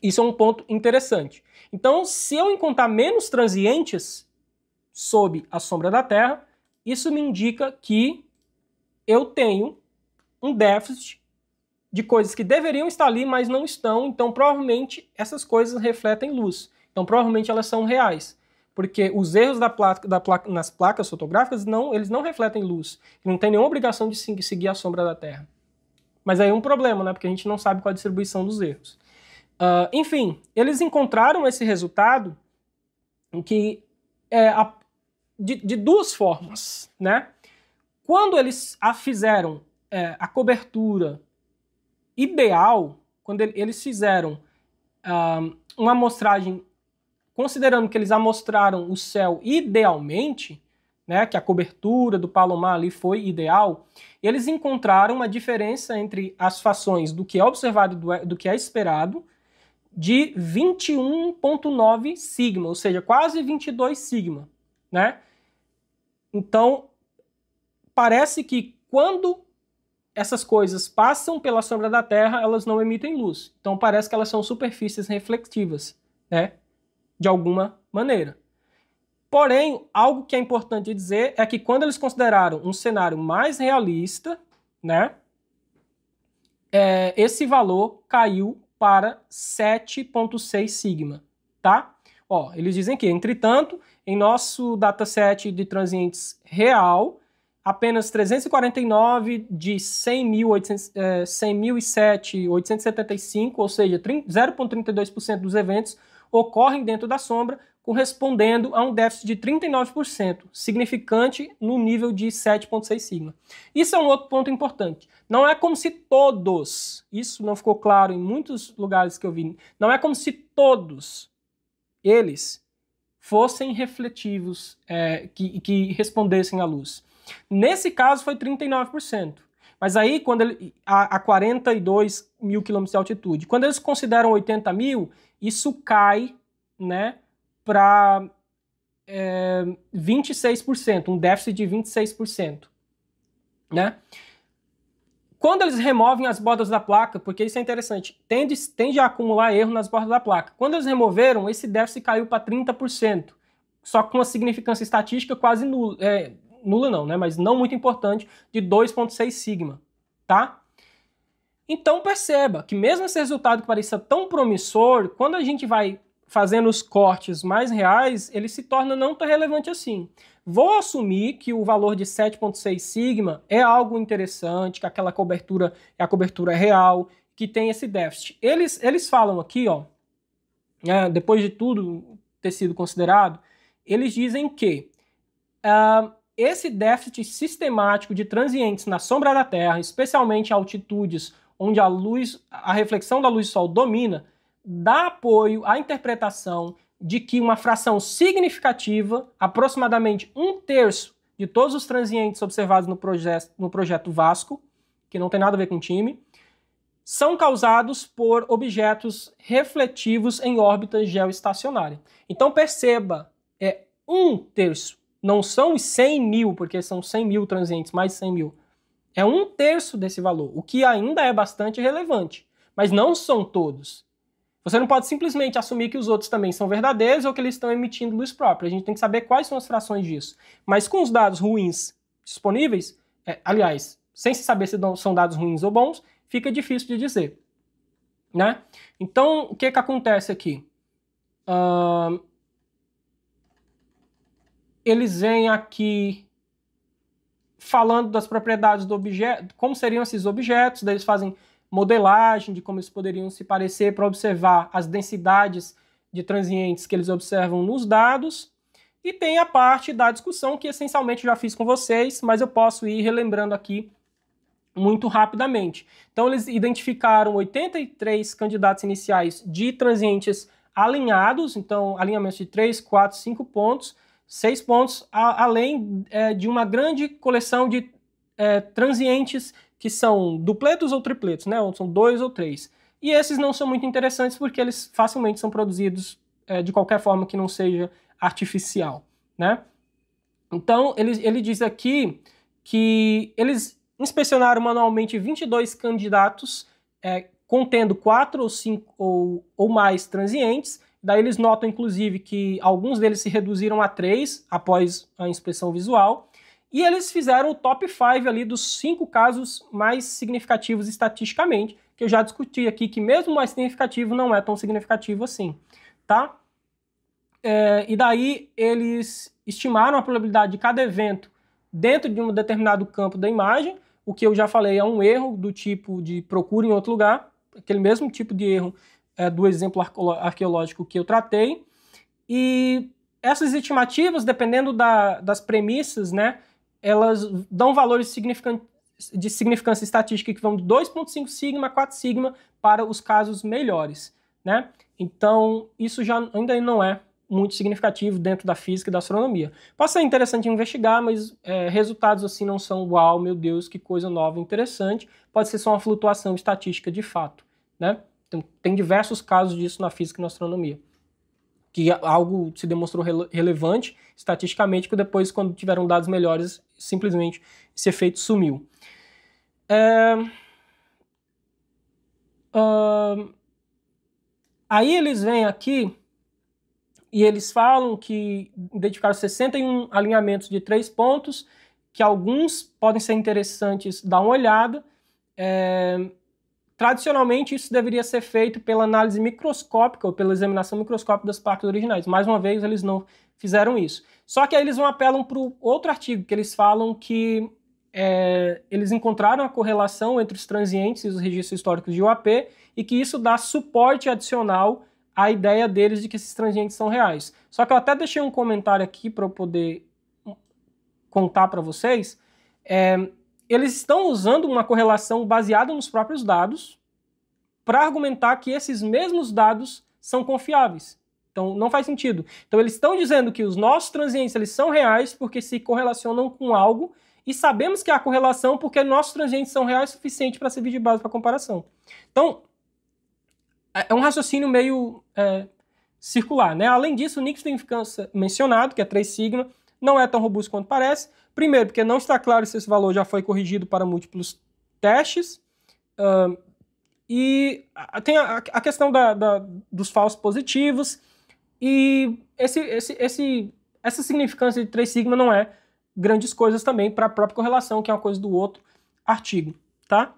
isso é um ponto interessante. Então, se eu encontrar menos transientes sob a sombra da Terra, isso me indica que eu tenho um déficit de coisas que deveriam estar ali, mas não estão, então provavelmente essas coisas refletem luz. Então provavelmente elas são reais, porque os erros nas placas fotográficas eles não refletem luz, não tem nenhuma obrigação de seguir a sombra da Terra. Mas aí é um problema, né? Porque a gente não sabe qual a distribuição dos erros. Enfim, eles encontraram esse resultado que de duas formas, né? Quando eles fizeram a cobertura ideal, quando eles fizeram uma amostragem, considerando que eles amostraram o céu idealmente, né, que a cobertura do Palomar ali foi ideal, eles encontraram uma diferença entre as fações do que é observado e do que é esperado de 21,9 sigma, ou seja, quase 22 sigma, né? Então, parece que quando essas coisas passam pela sombra da Terra, elas não emitem luz. Então parece que elas são superfícies reflectivas, né? De alguma maneira. Porém, algo que é importante dizer é que quando eles consideraram um cenário mais realista, né? Esse valor caiu para 7,6 sigma, tá? Ó, eles dizem que, entretanto, em nosso dataset de transientes real, apenas 349 de 100.007.875, ou seja, 0,32% dos eventos ocorrem dentro da sombra, correspondendo a um déficit de 39%, significante no nível de 7,6 sigma. Isso é um outro ponto importante. Não é como se todos, isso não ficou claro em muitos lugares que eu vi, não é como se todos eles fossem refletivos, que respondessem à luz. Nesse caso foi 39%. Mas aí, quando a 42 mil quilômetros de altitude, quando eles consideram 80 mil, isso cai, né, para 26%, um déficit de 26%. Né? Quando eles removem as bordas da placa, porque isso é interessante, tende a acumular erro nas bordas da placa. Quando eles removeram, esse déficit caiu para 30%, só com uma significância estatística quase nula. Nula não, né? Mas não muito importante, de 2,6 sigma, tá? Então perceba que mesmo esse resultado que parecia tão promissor, quando a gente vai fazendo os cortes mais reais, ele se torna não tão relevante assim. Vou assumir que o valor de 7,6 sigma é algo interessante, que aquela cobertura é a cobertura real, que tem esse déficit. Eles falam aqui, ó, depois de tudo ter sido considerado, eles dizem que esse déficit sistemático de transientes na sombra da Terra, especialmente em altitudes onde a reflexão da luz do Sol domina, dá apoio à interpretação de que uma fração significativa, aproximadamente 1/3 de todos os transientes observados no projeto Vasco, que não tem nada a ver com o time, são causados por objetos refletivos em órbita geoestacionária. Então perceba, 1/3. Não são os 100 mil, porque são 100 mil transientes, mais 100 mil. É 1/3 desse valor, o que ainda é bastante relevante. Mas não são todos. Você não pode simplesmente assumir que os outros também são verdadeiros ou que eles estão emitindo luz própria. A gente tem que saber quais são as frações disso. Mas com os dados ruins disponíveis, aliás, sem se saber se são dados ruins ou bons, fica difícil de dizer. Né? Então, o que acontece aqui? Eles vêm aqui falando das propriedades do objeto, como seriam esses objetos, daí eles fazem modelagem de como eles poderiam se parecer para observar as densidades de transientes que eles observam nos dados, E tem a parte da discussão que essencialmente já fiz com vocês, mas eu posso ir relembrando aqui muito rapidamente. Então eles identificaram 83 candidatos iniciais de transientes alinhados, então alinhamentos de 3, 4, 5 pontos, 6 pontos, além de uma grande coleção de transientes que são dupletos ou tripletos, né? Ou são 2 ou 3. E esses não são muito interessantes porque eles facilmente são produzidos de qualquer forma que não seja artificial, né? Então ele diz aqui que eles inspecionaram manualmente 22 candidatos contendo 4 ou 5 ou mais transientes. Daí eles notam, inclusive, que alguns deles se reduziram a 3 após a inspeção visual. E eles fizeram o top 5 ali dos 5 casos mais significativos estatisticamente, que eu já discuti aqui, que mesmo mais significativo não é tão significativo assim, tá? E daí eles estimaram a probabilidade de cada evento dentro de um determinado campo da imagem. O que eu já falei é um erro do tipo de procura em outro lugar, aquele mesmo tipo de erro do exemplo arqueológico que eu tratei. E essas estimativas, dependendo das premissas, né, elas dão valores de significância estatística que vão de 2,5 sigma a 4 sigma para os casos melhores, né? Então, isso já ainda não é muito significativo dentro da física e da astronomia. Pode ser interessante investigar, mas resultados assim não são uau, meu Deus, que coisa nova e interessante. Pode ser só uma flutuação estatística de fato, né? Então, tem diversos casos disso na física e na astronomia. Que algo se demonstrou relevante estatisticamente, que depois, quando tiveram dados melhores, simplesmente esse efeito sumiu. Aí eles vêm aqui e eles falam que identificaram 61 alinhamentos de 3 pontos, que alguns podem ser interessantes dar uma olhada. Tradicionalmente, isso deveria ser feito pela análise microscópica ou pela examinação microscópica das placas originais. Mais uma vez, eles não fizeram isso. Só que aí eles apelam para o outro artigo, que eles falam que eles encontraram a correlação entre os transientes e os registros históricos de UAP e que isso dá suporte adicional à ideia deles de que esses transientes são reais. Só que eu até deixei um comentário aqui para eu poder contar para vocês. Eles estão usando uma correlação baseada nos próprios dados para argumentar que esses mesmos dados são confiáveis. Então, não faz sentido. Então, eles estão dizendo que os nossos transientes eles são reais porque se correlacionam com algo e sabemos que há correlação porque nossos transientes são reais o suficiente para servir de base para comparação. Então, é um raciocínio meio circular, né? Além disso, o níquel de significância mencionado, que é 3 sigma, não é tão robusto quanto parece. Primeiro, porque não está claro se esse valor já foi corrigido para múltiplos testes. E tem a questão dos falsos positivos. E essa significância de 3 sigma não é grandes coisas também para a própria correlação, que é uma coisa do outro artigo, tá?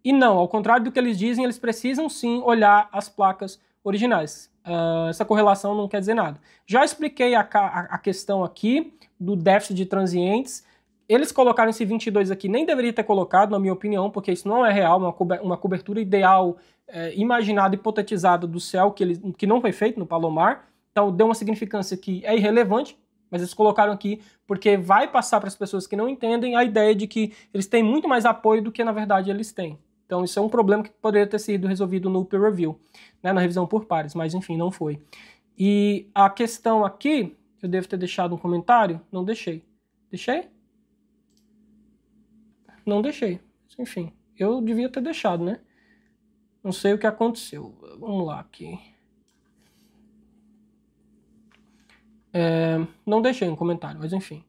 E não, ao contrário do que eles dizem, eles precisam sim olhar as placas originais. Essa correlação não quer dizer nada. Já expliquei a questão aqui do déficit de transientes. Eles colocaram esse 22 aqui, nem deveria ter colocado, na minha opinião, porque isso não é real, uma cobertura ideal, imaginada, hipotetizada do céu, que não foi feito no Palomar. Então deu uma significância que é irrelevante, mas eles colocaram aqui porque vai passar para as pessoas que não entendem a ideia de que eles têm muito mais apoio do que na verdade eles têm. Então isso é um problema que poderia ter sido resolvido no peer review, né, na revisão por pares, mas enfim, não foi. E a questão aqui, eu devo ter deixado um comentário? Não deixei. Deixei? Não deixei. Enfim, eu devia ter deixado, né? Não sei o que aconteceu. Vamos lá aqui. Não deixei um comentário, mas enfim.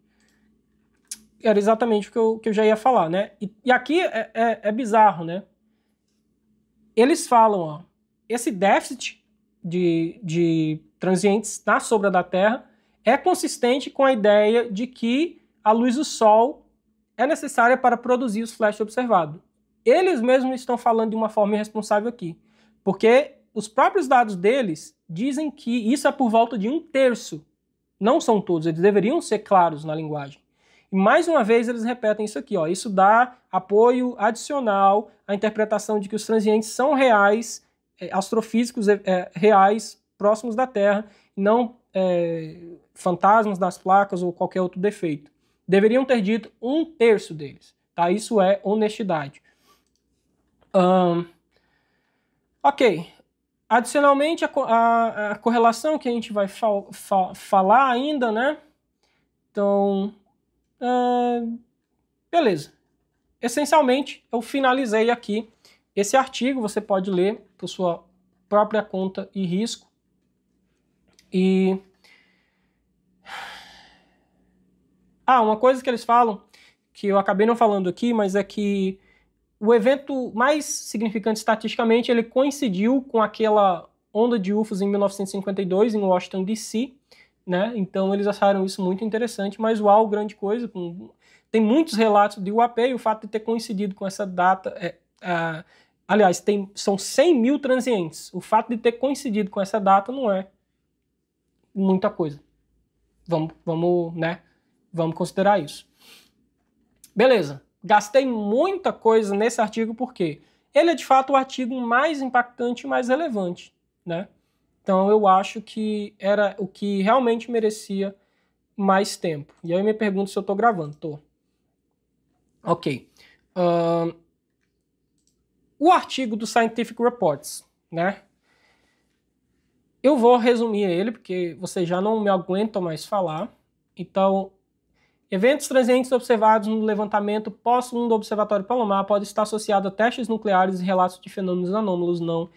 Era exatamente o que eu já ia falar, né? E aqui é bizarro, né? Eles falam, ó, esse déficit de transientes na sombra da Terra é consistente com a ideia de que a luz do Sol é necessária para produzir os flashes observados. Eles mesmos estão falando de uma forma irresponsável aqui, porque os próprios dados deles dizem que isso é por volta de 1/3. Não são todos, eles deveriam ser claros na linguagem. E mais uma vez eles repetem isso aqui, ó, isso dá apoio adicional à interpretação de que os transientes são reais, astrofísicos reais próximos da Terra, não fantasmas das placas ou qualquer outro defeito. Deveriam ter dito 1/3 deles. Tá? Isso é honestidade. Ok. Adicionalmente, a correlação que a gente vai falar ainda, né? Então, beleza. Essencialmente, eu finalizei aqui esse artigo. Você pode ler por sua própria conta e risco. E uma coisa que eles falam, que eu acabei não falando aqui, mas é que o evento mais significante estatisticamente, ele coincidiu com aquela onda de UFOs em 1952, em Washington, D.C., né? Então eles acharam isso muito interessante, mas uau, grande coisa. Tem muitos relatos de UAP e o fato de ter coincidido com essa data... aliás, são 100 mil transientes. O fato de ter coincidido com essa data não é muita coisa. Vamos considerar isso. Beleza. Gastei muita coisa nesse artigo porque ele é de fato o artigo mais impactante e mais relevante, né? Então eu acho que era o que realmente merecia mais tempo. E aí eu me pergunto se eu estou gravando. Tô. Ok. O artigo do Scientific Reports, né? Eu vou resumir ele porque vocês já não me aguentam mais falar. Então, eventos transientes observados no levantamento pós-1 do Observatório Palomar podem estar associados a testes nucleares e relatos de fenômenos anômalos não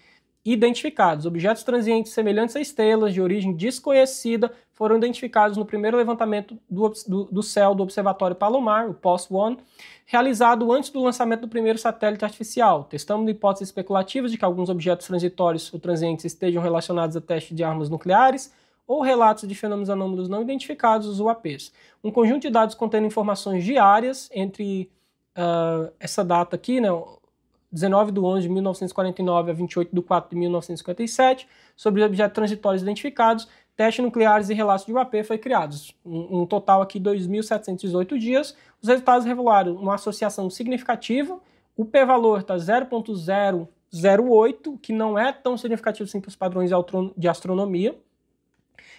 identificados. Objetos transientes semelhantes a estrelas de origem desconhecida foram identificados no primeiro levantamento do céu do Observatório Palomar, o POS-1, realizado antes do lançamento do primeiro satélite artificial. Testamos hipóteses especulativas de que alguns objetos transitórios ou transientes estejam relacionados a testes de armas nucleares ou relatos de fenômenos anômalos não identificados, os UAPs. Um conjunto de dados contendo informações diárias entre essa data aqui, né, 19/11/1949 a 28/4/1957, sobre objetos transitórios identificados, testes nucleares e relatos de UAP foi criados. Um total aqui de 2.718 dias. Os resultados revelaram uma associação significativa. O p-valor está 0.008, que não é tão significativo assim para os padrões de astronomia,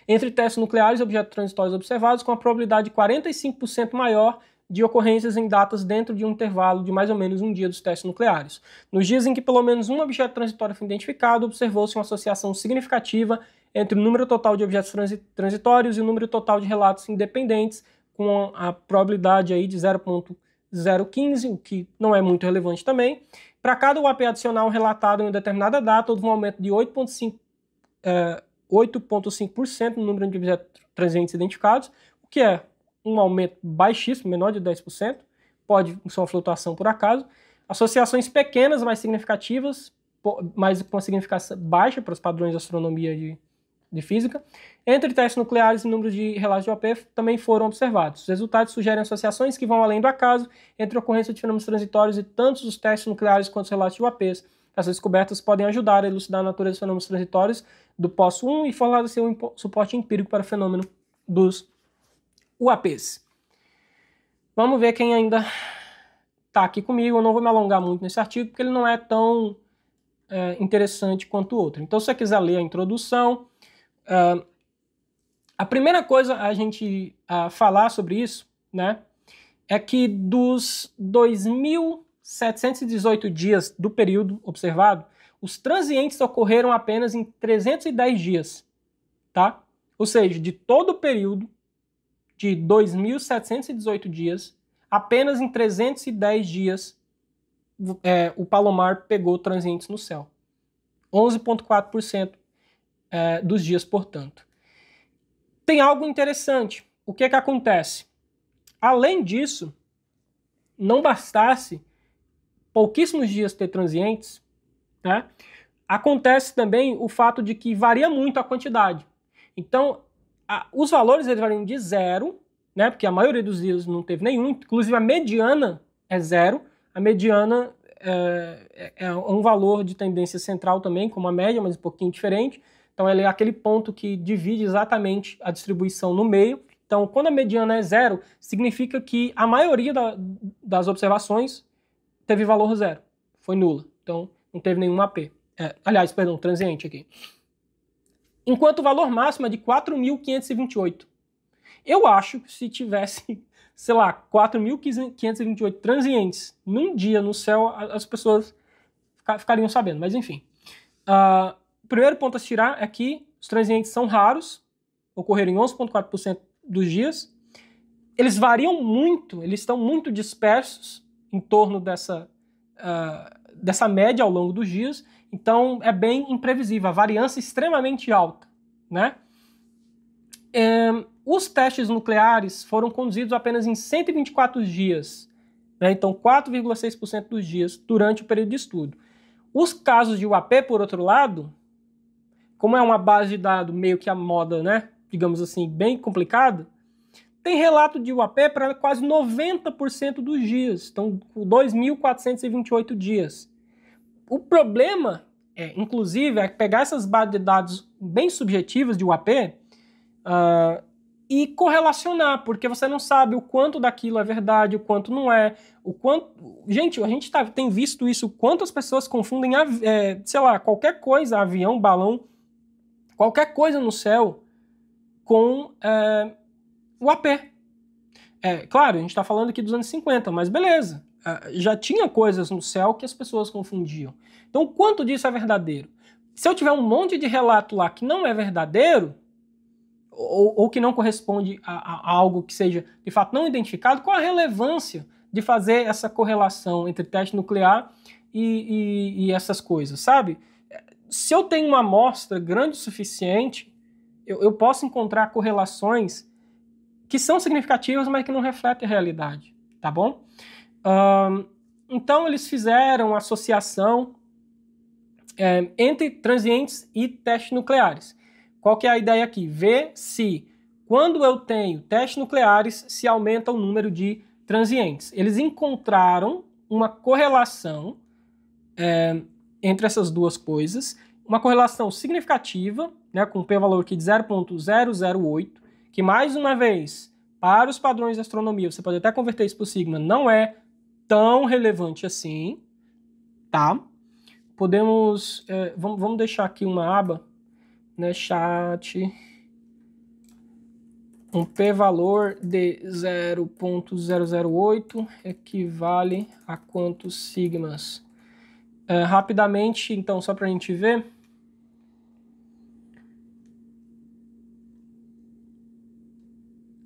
entre testes nucleares e objetos transitórios observados, com a probabilidade de 45% maior de ocorrências em datas dentro de um intervalo de mais ou menos um dia dos testes nucleares. Nos dias em que pelo menos um objeto transitório foi identificado, observou-se uma associação significativa entre o número total de objetos transitórios e o número total de relatos independentes, com a probabilidade aí de 0.015, o que não é muito relevante também. Para cada UAP adicional relatado em uma determinada data, houve um aumento de 8,5% no número de objetos transientes identificados, o que é um aumento baixíssimo, menor de 10%, pode ser uma flutuação por acaso. Associações pequenas, mais significativas, mas com uma significância baixa para os padrões de astronomia de física. Entre testes nucleares e números de relatos de UAP também foram observados. Os resultados sugerem associações que vão além do acaso entre a ocorrência de fenômenos transitórios e tanto os testes nucleares quanto os relatos de UAPs. Essas descobertas podem ajudar a elucidar a natureza dos fenômenos transitórios do POS-1 e fornecer um suporte empírico para o fenômeno dos UAPs. Vamos ver quem ainda está aqui comigo. Eu não vou me alongar muito nesse artigo, porque ele não é tão interessante quanto o outro. Então, se você quiser ler a introdução, a primeira coisa a gente falar sobre isso, né, é que dos 2.718 dias do período observado, os transientes ocorreram apenas em 310 dias, tá? Ou seja, de todo o período de 2.718 dias, apenas em 310 dias o Palomar pegou transientes no céu. 11,4% dos dias, portanto. Tem algo interessante. O que acontece? Além disso, não bastasse pouquíssimos dias ter transientes, né? Acontece também o fato de que varia muito a quantidade. Então, os valores eles variam de 0, né? Porque a maioria dos dias não teve nenhum, inclusive a mediana é 0. A mediana é um valor de tendência central também, como a média, mas um pouquinho diferente. Então, ele é aquele ponto que divide exatamente a distribuição no meio. Então, quando a mediana é 0, significa que a maioria das observações teve valor 0, foi nula. Então, não teve nenhum AP. Aliás, perdão, transiente aqui. enquanto o valor máximo é de 4.528. Eu acho que se tivesse, sei lá, 4.528 transientes num dia no céu, as pessoas ficariam sabendo, mas enfim. O primeiro ponto a se tirar é que os transientes são raros, ocorreram em 11,4% dos dias. Eles variam muito, eles estão muito dispersos em torno dessa média ao longo dos dias, então é bem imprevisível, a variância é extremamente alta, né? Os testes nucleares foram conduzidos apenas em 124 dias, né? Então 4,6% dos dias durante o período de estudo. Os casos de UAP, por outro lado, como é uma base de dados meio que a moda, né, digamos assim, bem complicada, tem relato de UAP para quase 90% dos dias, então 2.428 dias. O problema, inclusive, é pegar essas bases de dados bem subjetivas de UAP e correlacionar, porque você não sabe o quanto daquilo é verdade, o quanto não é, o quanto... Gente, a gente tem visto isso, quantas pessoas confundem, sei lá, qualquer coisa, avião, balão, qualquer coisa no céu com o AP. Claro, a gente está falando aqui dos anos 50, mas beleza. Já tinha coisas no céu que as pessoas confundiam. Então, o quanto disso é verdadeiro? Se eu tiver um monte de relato lá que não é verdadeiro, ou que não corresponde a algo que seja, de fato, não identificado, qual a relevância de fazer essa correlação entre teste nuclear e essas coisas, sabe? Se eu tenho uma amostra grande o suficiente, eu posso encontrar correlações que são significativas, mas que não refletem a realidade, tá bom? Então, eles fizeram associação entre transientes e testes nucleares. Qual que é a ideia aqui? Ver se, quando eu tenho testes nucleares, se aumenta o número de transientes. Eles encontraram uma correlação entre essas duas coisas, uma correlação significativa, né, com p-valor aqui de 0,008, que, mais uma vez, para os padrões de astronomia, você pode até converter isso para o sigma, não é tão relevante assim, tá? Podemos... vamos deixar aqui uma aba, né, chat, um p-valor de 0,008 equivale a quantos sigmas? Rapidamente, então, só para a gente ver.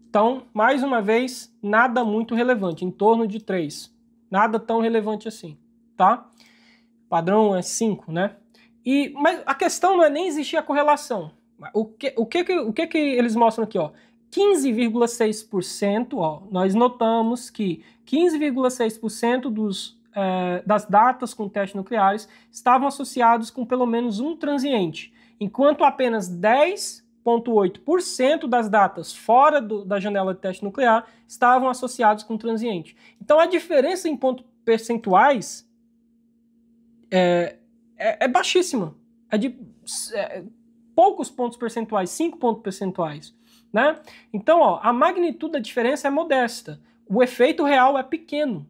Então, mais uma vez, nada muito relevante, em torno de 3. Nada tão relevante assim, tá? Padrão é 5, né? Mas a questão não é nem existir a correlação. O que eles mostram aqui, ó? 15,6%, ó, nós notamos que 15,6% das datas com testes nucleares estavam associados com pelo menos um transiente, enquanto apenas 10,8% das datas fora da janela de teste nuclear estavam associados com transiente. Então a diferença em pontos percentuais é baixíssima. É de poucos pontos percentuais, 5 pontos percentuais, né? Então, ó, a magnitude da diferença é modesta. O efeito real é pequeno.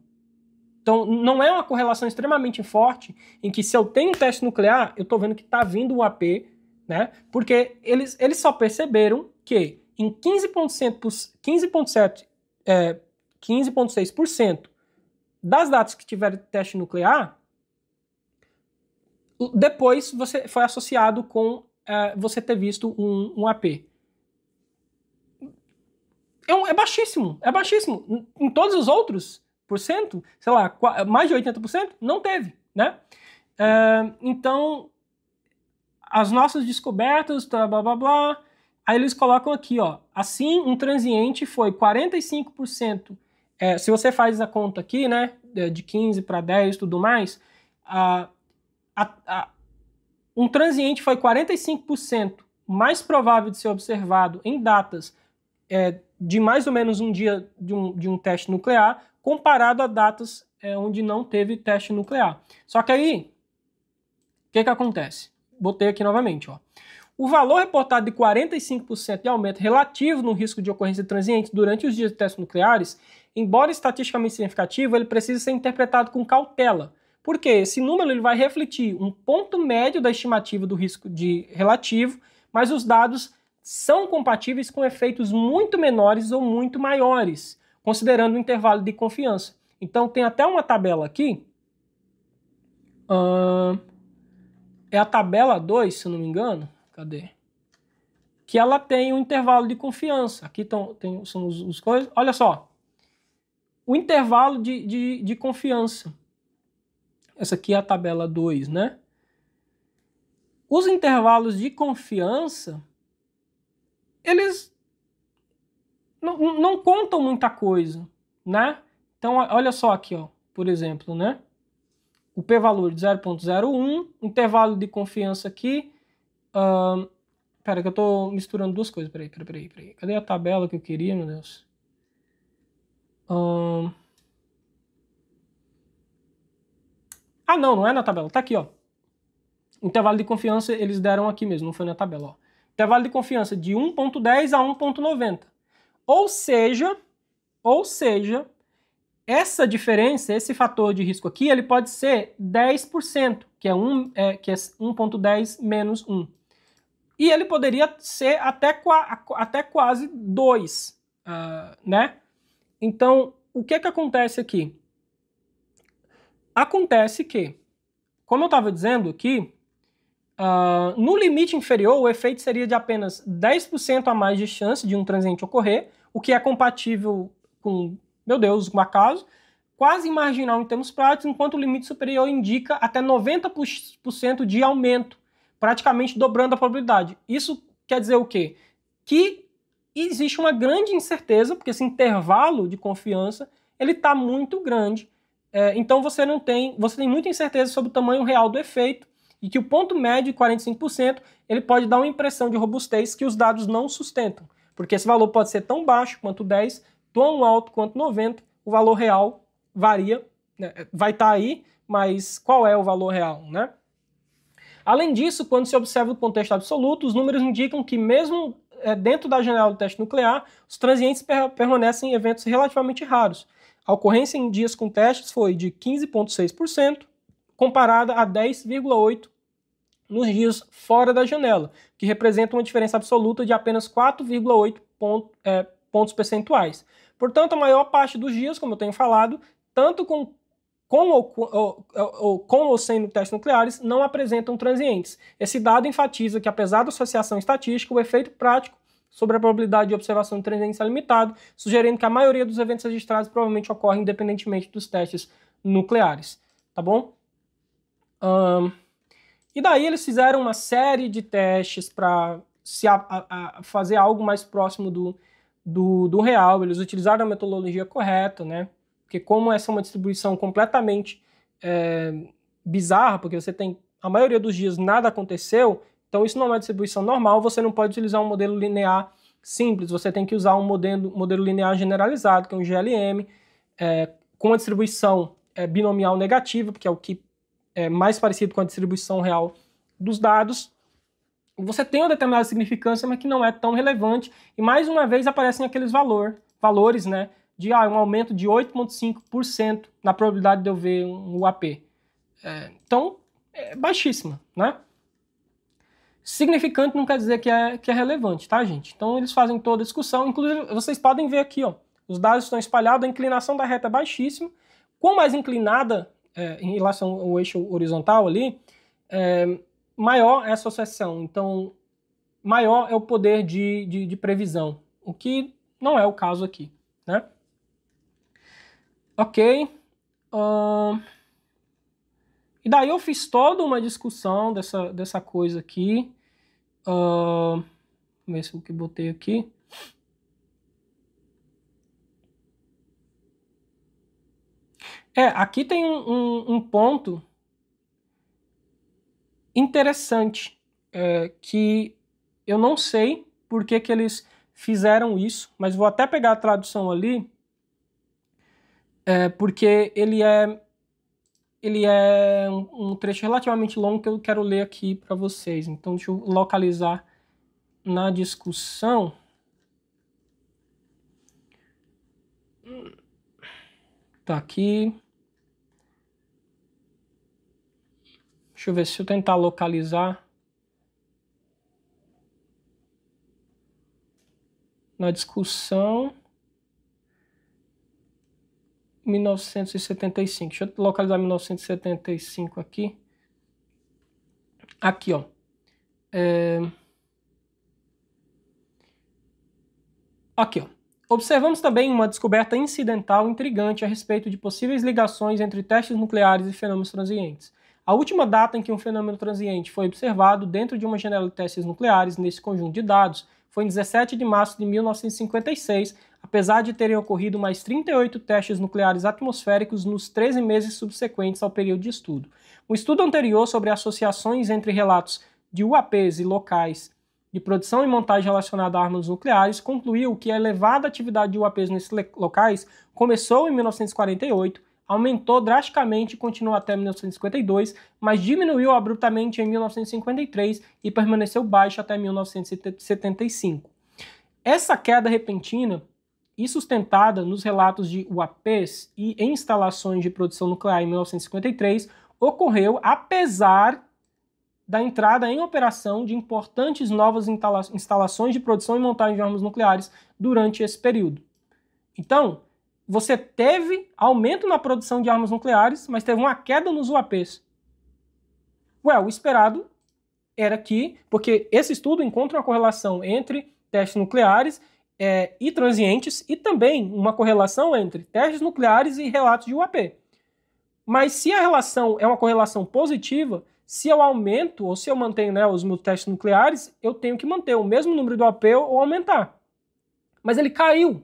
Então, não é uma correlação extremamente forte em que, se eu tenho um teste nuclear, eu estou vendo que está vindo o AP, né? Porque eles só perceberam que em 15,6% das datas que tiveram teste nuclear, depois você foi associado com você ter visto um AP. É baixíssimo, é baixíssimo. Em todos os outros porcento, sei lá, mais de 80%, não teve, né? Então, as nossas descobertas, blá, blá, blá, blá, aí eles colocam aqui, ó, assim, um transiente foi 45%, se você faz a conta aqui, né, de 15 para 10 e tudo mais, um transiente foi 45% mais provável de ser observado em datas de mais ou menos um dia de um teste nuclear, comparado a datas onde não teve teste nuclear. Só que aí, o que acontece? Botei aqui novamente, ó. O valor reportado de 45% de aumento relativo no risco de ocorrência de transientes durante os dias de testes nucleares, embora estatisticamente significativo, ele precisa ser interpretado com cautela. Porque esse número ele vai refletir um ponto médio da estimativa do risco relativo, mas os dados são compatíveis com efeitos muito menores ou muito maiores, considerando o intervalo de confiança. Então tem até uma tabela aqui, é a tabela 2, se eu não me engano, cadê? Que ela tem um intervalo de confiança. Aqui são os coisas. Olha só, o intervalo de confiança. Essa aqui é a tabela 2, né? Os intervalos de confiança, eles não contam muita coisa, né? Então, olha só aqui, ó, por exemplo, né? O p-valor de 0,01, intervalo de confiança aqui. Pera que eu tô misturando duas coisas. Peraí. Cadê a tabela que eu queria, meu Deus? Não é na tabela. Tá aqui, ó. Intervalo de confiança eles deram aqui mesmo, não foi na tabela, ó. Intervalo de confiança de 1,10 a 1,90. Ou seja, essa diferença, esse fator de risco aqui, ele pode ser 10%, que é 1,10 menos 1. E ele poderia ser até quase 2, né? Então, o que acontece aqui? Acontece que, como eu estava dizendo aqui, no limite inferior, o efeito seria de apenas 10% a mais de chance de um transiente ocorrer, o que é compatível com, meu Deus, com acaso, quase marginal em termos práticos, enquanto o limite superior indica até 90% de aumento, praticamente dobrando a probabilidade. Isso quer dizer o quê? Que existe uma grande incerteza, porque esse intervalo de confiança ele está muito grande, então você tem muita incerteza sobre o tamanho real do efeito, e que o ponto médio de 45% ele pode dar uma impressão de robustez que os dados não sustentam, porque esse valor pode ser tão baixo quanto 10, tão alto quanto 90, o valor real varia, né? Vai estar aí, mas qual é o valor real, né? Além disso, quando se observa o contexto absoluto, os números indicam que mesmo dentro da janela do teste nuclear, os transientes permanecem em eventos relativamente raros. A ocorrência em dias com testes foi de 15,6%, comparada a 10,8% nos dias fora da janela, que representa uma diferença absoluta de apenas 4,8 pontos percentuais. Portanto, a maior parte dos dias, como eu tenho falado, tanto com ou sem testes nucleares, não apresentam transientes. Esse dado enfatiza que, apesar da associação estatística, o efeito prático sobre a probabilidade de observação de transientes é limitado, sugerindo que a maioria dos eventos registrados provavelmente ocorrem independentemente dos testes nucleares. Tá bom? E daí eles fizeram uma série de testes para fazer algo mais próximo do real. Eles utilizaram a metodologia correta, né? Porque como essa é uma distribuição completamente bizarra, porque você tem, a maioria dos dias nada aconteceu, então isso não é uma distribuição normal, você não pode utilizar um modelo linear simples, você tem que usar um modelo linear generalizado, que é um GLM, com uma distribuição binomial negativa, porque é o que é mais parecido com a distribuição real dos dados. Você tem uma determinada significância, mas que não é tão relevante, e mais uma vez aparecem aqueles valores, né, de um aumento de 8,5% na probabilidade de eu ver um UAP. Então, é baixíssima, né? Significante não quer dizer que é relevante, tá, gente? Então, eles fazem toda a discussão. Inclusive, vocês podem ver aqui, ó, os dados estão espalhados, a inclinação da reta é baixíssima. Quanto mais inclinada em relação ao eixo horizontal ali, maior é a associação. Então, maior é o poder de previsão, o que não é o caso aqui, né? Ok. E daí eu fiz toda uma discussão dessa coisa aqui. Vamos ver se o que botei aqui. Aqui tem um ponto interessante, que eu não sei por que eles fizeram isso, mas vou até pegar a tradução ali, porque ele é um trecho relativamente longo que eu quero ler aqui para vocês. Então deixa eu localizar na discussão. Tá aqui. Deixa eu ver se eu tentar localizar. na discussão 1975. Deixa eu localizar 1975 aqui. Aqui, ó. Aqui, ó. Observamos também uma descoberta incidental intrigante a respeito de possíveis ligações entre testes nucleares e fenômenos transientes. A última data em que um fenômeno transiente foi observado dentro de uma janela de testes nucleares nesse conjunto de dados foi em 17 de março de 1956, apesar de terem ocorrido mais 38 testes nucleares atmosféricos nos 13 meses subsequentes ao período de estudo. Um estudo anterior sobre associações entre relatos de UAPs e locais de produção e montagem relacionada a armas nucleares concluiu que a elevada atividade de UAPs nesses locais começou em 1948, aumentou drasticamente e continuou até 1952, mas diminuiu abruptamente em 1953 e permaneceu baixa até 1975. Essa queda repentina e sustentada nos relatos de UAPs e instalações de produção nuclear em 1953 ocorreu apesar da entrada em operação de importantes novas instalações de produção e montagem de armas nucleares durante esse período. Então, você teve aumento na produção de armas nucleares, mas teve uma queda nos UAPs. O esperado era que, porque esse estudo encontra uma correlação entre testes nucleares e transientes e também uma correlação entre testes nucleares e relatos de UAP. Mas se a relação é uma correlação positiva, se eu aumento ou se eu mantenho, né, os meus testes nucleares, eu tenho que manter o mesmo número do UAP ou aumentar. Mas ele caiu.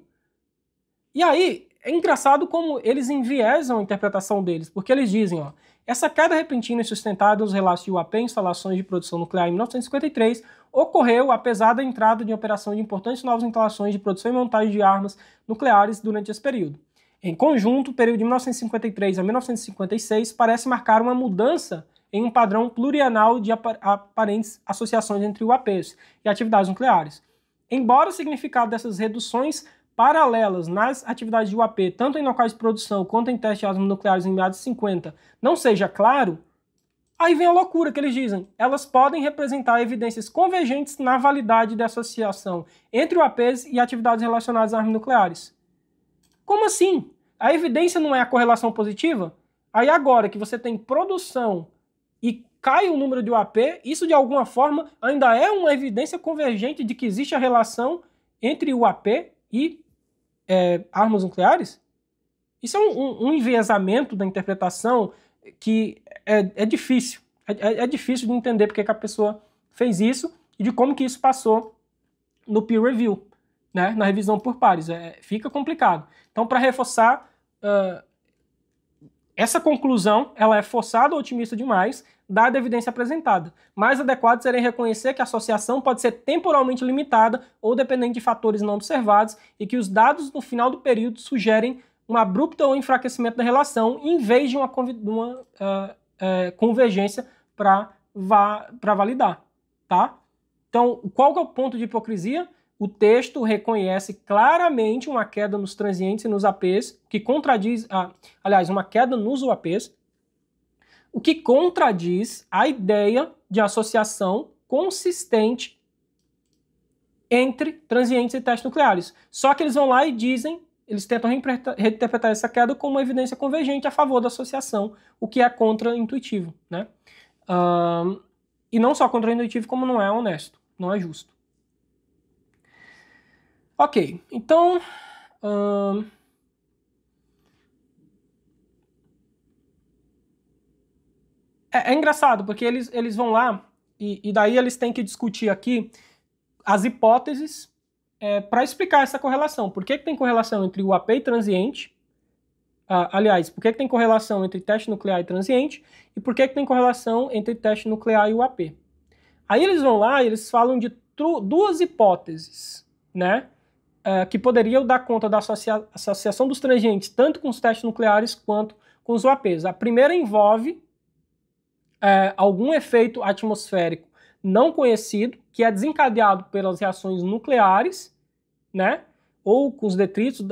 E aí, é engraçado como eles enviesam a interpretação deles, porque eles dizem, ó, essa queda repentina e sustentada nos relatos de UAP e instalações de produção nuclear em 1953 ocorreu apesar da entrada em operação de importantes novas instalações de produção e montagem de armas nucleares durante esse período. Em conjunto, o período de 1953 a 1956 parece marcar uma mudança em um padrão plurianual de aparentes associações entre UAPs e atividades nucleares. Embora o significado dessas reduções paralelas nas atividades de UAP, tanto em locais de produção quanto em testes de armas nucleares em meados de 50, não seja claro, aí vem a loucura que eles dizem. Elas podem representar evidências convergentes na validade da associação entre UAPs e atividades relacionadas a armas nucleares. Como assim? A evidência não é a correlação positiva? Aí agora que você tem produção e cai o número de UAP, isso de alguma forma ainda é uma evidência convergente de que existe a relação entre UAP e armas nucleares? Isso é um enviesamento da interpretação que é difícil. É difícil de entender porque que a pessoa fez isso e de como que isso passou no peer review, né, na revisão por pares. Fica complicado. Então, para reforçar, essa conclusão ela é forçada ou otimista demais, dada a evidência apresentada. Mais adequado seria reconhecer que a associação pode ser temporalmente limitada ou dependente de fatores não observados e que os dados no final do período sugerem um abrupto ou enfraquecimento da relação em vez de uma convergência para validar. Tá? Então, qual que é o ponto de hipocrisia? O texto reconhece claramente uma queda nos transientes e nos APs, que contradiz, uma queda nos UAPs, o que contradiz a ideia de associação consistente entre transientes e testes nucleares. Só que eles vão lá e dizem, eles tentam reinterpretar essa queda como uma evidência convergente a favor da associação, o que é contra-intuitivo, né? E não só contra-intuitivo, como não é honesto, não é justo. Ok, então... É engraçado, porque eles vão lá e daí eles têm que discutir aqui as hipóteses para explicar essa correlação. Por que tem correlação entre o UAP e transiente? Aliás, por que tem correlação entre teste nuclear e transiente? E por que tem correlação entre teste nuclear e UAP? Aí eles vão lá e eles falam de duas hipóteses, né? Que poderiam dar conta da associação dos transientes tanto com os testes nucleares quanto com os UAPs. A primeira envolve algum efeito atmosférico não conhecido, que é desencadeado pelas reações nucleares, né, ou com os detritos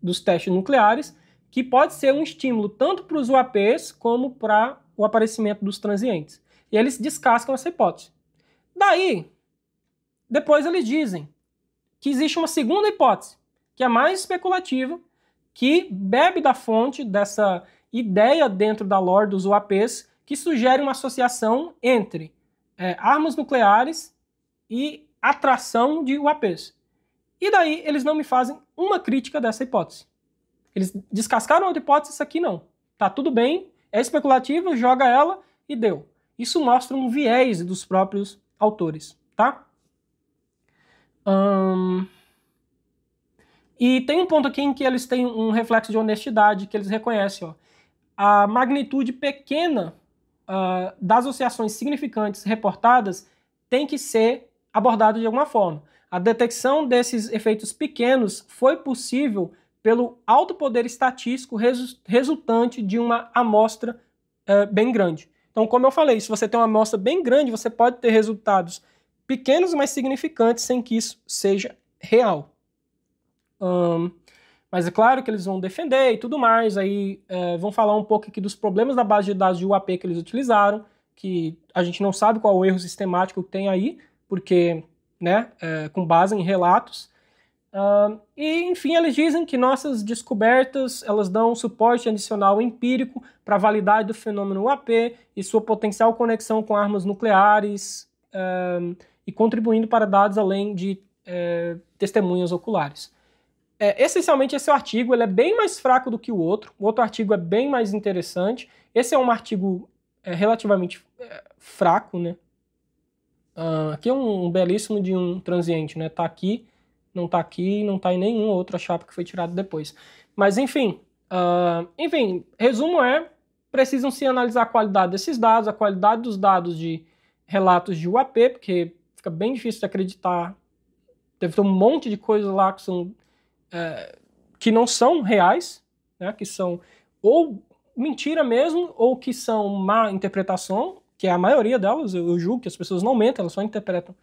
dos testes nucleares, que pode ser um estímulo tanto para os UAPs como para o aparecimento dos transientes. E eles descascam essa hipótese. Daí, depois eles dizem que existe uma segunda hipótese, que é mais especulativa, que bebe da fonte dessa ideia dentro da lore dos UAPs, que sugere uma associação entre armas nucleares e atração de UAPs. E daí eles não me fazem uma crítica dessa hipótese. Eles descascaram a outra hipótese, isso aqui não. Tá tudo bem, é especulativo, joga ela e deu. Isso mostra um viés dos próprios autores, tá? E tem um ponto aqui em que eles têm um reflexo de honestidade, que eles reconhecem, ó, a magnitude pequena das associações significantes reportadas tem que ser abordada de alguma forma. A detecção desses efeitos pequenos foi possível pelo alto poder estatístico resultante de uma amostra bem grande. Então, como eu falei, se você tem uma amostra bem grande, você pode ter resultados pequenos, mas significantes, sem que isso seja real. Mas é claro que eles vão defender e tudo mais, aí vão falar um pouco aqui dos problemas da base de dados de UAP que eles utilizaram, que a gente não sabe qual o erro sistemático que tem aí, porque, né, com base em relatos. E, enfim, eles dizem que nossas descobertas elas dão suporte adicional empírico para a validade do fenômeno UAP e sua potencial conexão com armas nucleares e contribuindo para dados além de testemunhas oculares. Essencialmente, esse artigo ele é bem mais fraco do que o outro artigo é bem mais interessante. Esse é um artigo relativamente fraco, né? Aqui é um belíssimo de um transiente, né? Tá aqui, não tá aqui, não tá em nenhum outra chapa que foi tirado depois. Mas enfim, resumo precisam se analisar a qualidade desses dados, a qualidade dos dados de relatos de UAP, porque fica bem difícil de acreditar. Deve ter um monte de coisas lá que não são reais, né? Que são ou mentira mesmo, ou que são má interpretação, que é a maioria delas. Eu julgo que as pessoas não mentem, elas só interpretam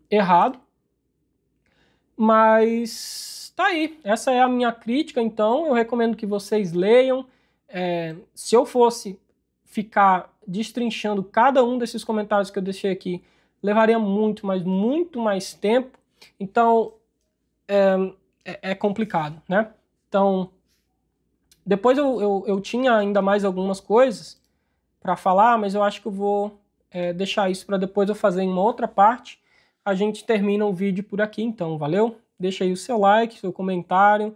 errado. Mas tá aí, essa é a minha crítica, então eu recomendo que vocês leiam. Se eu fosse ficar destrinchando cada um desses comentários que eu deixei aqui, levaria muito, mas muito mais tempo. Então é complicado, né? Então, depois eu tinha ainda mais algumas coisas para falar, mas eu acho que eu vou deixar isso para depois eu fazer em uma outra parte. A gente termina o vídeo por aqui, então, valeu? Deixa aí o seu like, seu comentário.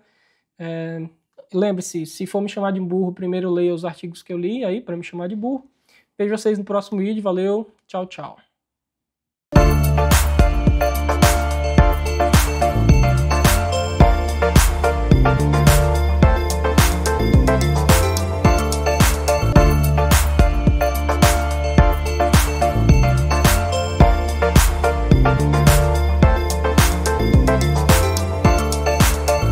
Lembre-se, se for me chamar de burro, primeiro leia os artigos que eu li aí para me chamar de burro. Vejo vocês no próximo vídeo, valeu, tchau, tchau.